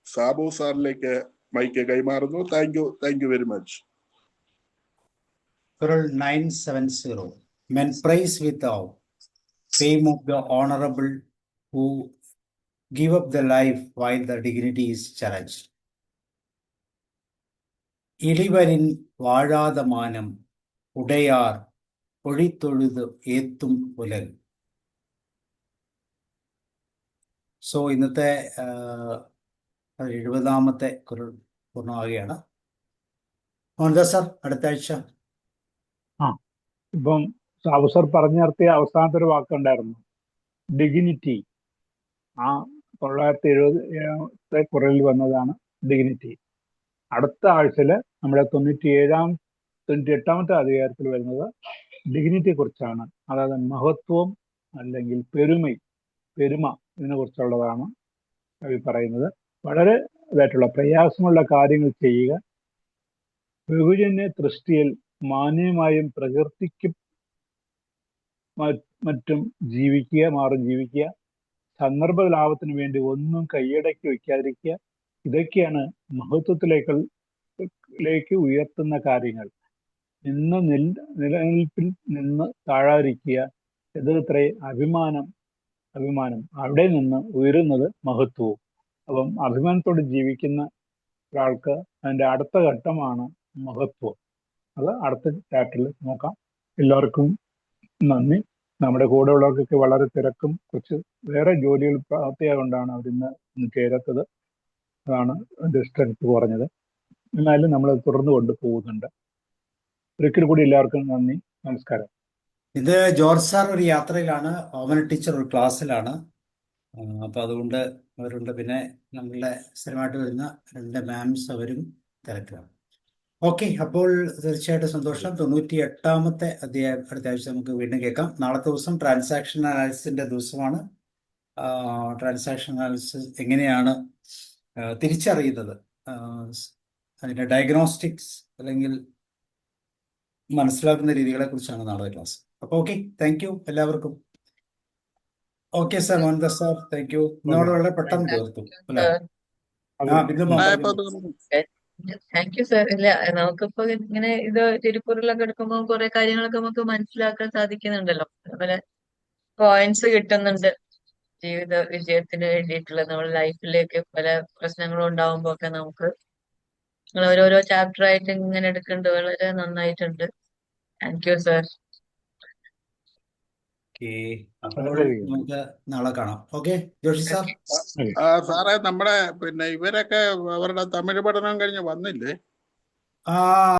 സാബു സാറിലേക്ക് മൈക്ക് കൈമാറുന്നു. Thank you very much. Quoral 970. Men praise without fame of the honorable who give up the life while the dignity is challenged. ഇളിവരിൻ വാഴാത മാനം ഉടയാർ ഒഴിത്തൊഴുത് ഏത്തും പുലൽ. സോ ഇന്നത്തെ 70ാമത്തെ കുരൽ പൂർണ്ണമാകുകയാണ്. മോഹൻദാസ് സാർ, അടുത്ത ആഴ്ച. ഇപ്പം സാബു സാർ പറഞ്ഞു നിർത്തിയ അവസാനത്തെ ഒരു വാക്കുണ്ടായിരുന്നു, ഡിഗ്നിറ്റി. ആ 970 കുറലിൽ വന്നതാണ് ഡിഗ്നിറ്റി. അടുത്ത ആഴ്ചയില് നമ്മുടെ 98ാമത്തെ അധികാരത്തിൽ വരുന്നത് ഡിഗ്നിറ്റിയെ കുറിച്ചാണ്. അതായത് മഹത്വവും അല്ലെങ്കിൽ പെരുമ ഇതിനെ കുറിച്ചുള്ളതാണ് കവി പറയുന്നത്. വളരെ ഇതായിട്ടുള്ള പ്രയാസമുള്ള കാര്യങ്ങൾ ചെയ്യുക, ബഹുജന്യ ദൃഷ്ടിയിൽ മാന്യമായും പ്രകൃതിക്കും മറ്റും ജീവിക്കുക, സന്ദർഭ ലാഭത്തിന് വേണ്ടി ഒന്നും കൈയടക്കി വയ്ക്കാതിരിക്കുക. ഇതൊക്കെയാണ് മഹത്വത്തിലേക്ക് ഉയർത്തുന്ന കാര്യങ്ങൾ. നിലനിൽപ്പിൽ നിന്ന് താഴാതിരിക്കുക. ഇതത്രേ അഭിമാനം. അവിടെ നിന്ന് ഉയരുന്നത് മഹത്വവും. അപ്പം അഭിമാനത്തോടെ ജീവിക്കുന്ന ഒരാൾക്ക് അതിന്റെ അടുത്ത ഘട്ടമാണ് മഹത്വം. അത് അടുത്ത ചാപ്റ്ററിൽ നോക്കാം. എല്ലാവർക്കും നന്ദി. നമ്മുടെ കൂടെ ഉള്ളവർക്കൊക്കെ വളരെ തിരക്കും കുറച്ച് വേറെ ജോലികൾ പ്രാപ്തിയാകൊണ്ടാണ് അവരിന്ന് ചേരാത്തത്. അതാണ് എൻ്റെ സ്ട്രെങ്ത് കുറഞ്ഞത്. എന്നാലും നമ്മൾ തുടർന്ന് കൊണ്ടുപോകുന്നുണ്ട്. ഒരിക്കൽ കൂടി എല്ലാവർക്കും നന്ദി, നമസ്കാരം. ഇത് ജോർജ് സാർ ഒരു യാത്രയിലാണ്, ഓമന ടീച്ചർ ഒരു ക്ലാസ്സിലാണ്. അപ്പൊ അതുകൊണ്ട് അവരുണ്ട്. പിന്നെ നമ്മളുടെ സ്ഥിരമായിട്ട് വരുന്ന 2 മാംസ് അവരും തിരക്കിലാണ്. ഓക്കെ, അപ്പോൾ തീർച്ചയായിട്ടും സന്തോഷം. 98ാമത്തെ അധ്യായം അടുത്ത ആഴ്ച നമുക്ക് വീണ്ടും കേൾക്കാം. നാളത്തെ ദിവസം ട്രാൻസാക്ഷൻ അനാലിസിന്റെ ദിവസമാണ്. ട്രാൻസാക്ഷൻ അനാലിസിസ് എങ്ങനെയാണ് തിരിച്ചറിയുന്നത്, അതിന്റെ ഡയഗ്നോസ്റ്റിക്സ് അല്ലെങ്കിൽ മനസ്സിലാക്കുന്ന രീതികളെ കുറിച്ചാണ് നാളെ ക്ലാസ്. അപ്പോൾ ഓക്കെ, താങ്ക് യു എല്ലാവർക്കും. Okay sir, Mohandas sir, thank you. ഇന്നോട് വളരെ പെട്ടെന്ന് തീർത്തു അല്ലേ? Thank you sir. ഇല്ല, നമുക്കിപ്പോ ഇങ്ങനെ ഇത് തിരുക്കുറളൊക്കെ എടുക്കുമ്പോൾ കുറെ കാര്യങ്ങളൊക്കെ നമുക്ക് മനസ്സിലാക്കാൻ സാധിക്കുന്നുണ്ടല്ലോ. അതുപോലെ പോയിന്റ്സ് കിട്ടുന്നുണ്ട്. ജീവിത വിജയത്തിന് വേണ്ടിയിട്ടുള്ള നമ്മുടെ ലൈഫിലേക്ക് പല പ്രശ്നങ്ങളും ഉണ്ടാവുമ്പോ ഒക്കെ നമുക്ക് ഓരോരോ ചാപ്റ്റർ ആയിട്ട് ഇങ്ങനെ എടുക്കേണ്ടത് വളരെ നന്നായിട്ടുണ്ട്. Thank you sir. നമുക്ക് നാളെ കാണാം. Okay Joshi sir. സാറേ, നമ്മുടെ പിന്നെ ഇവരൊക്കെ അവരുടെ തമിഴ് പഠനം കഴിഞ്ഞ് വന്നില്ലേ?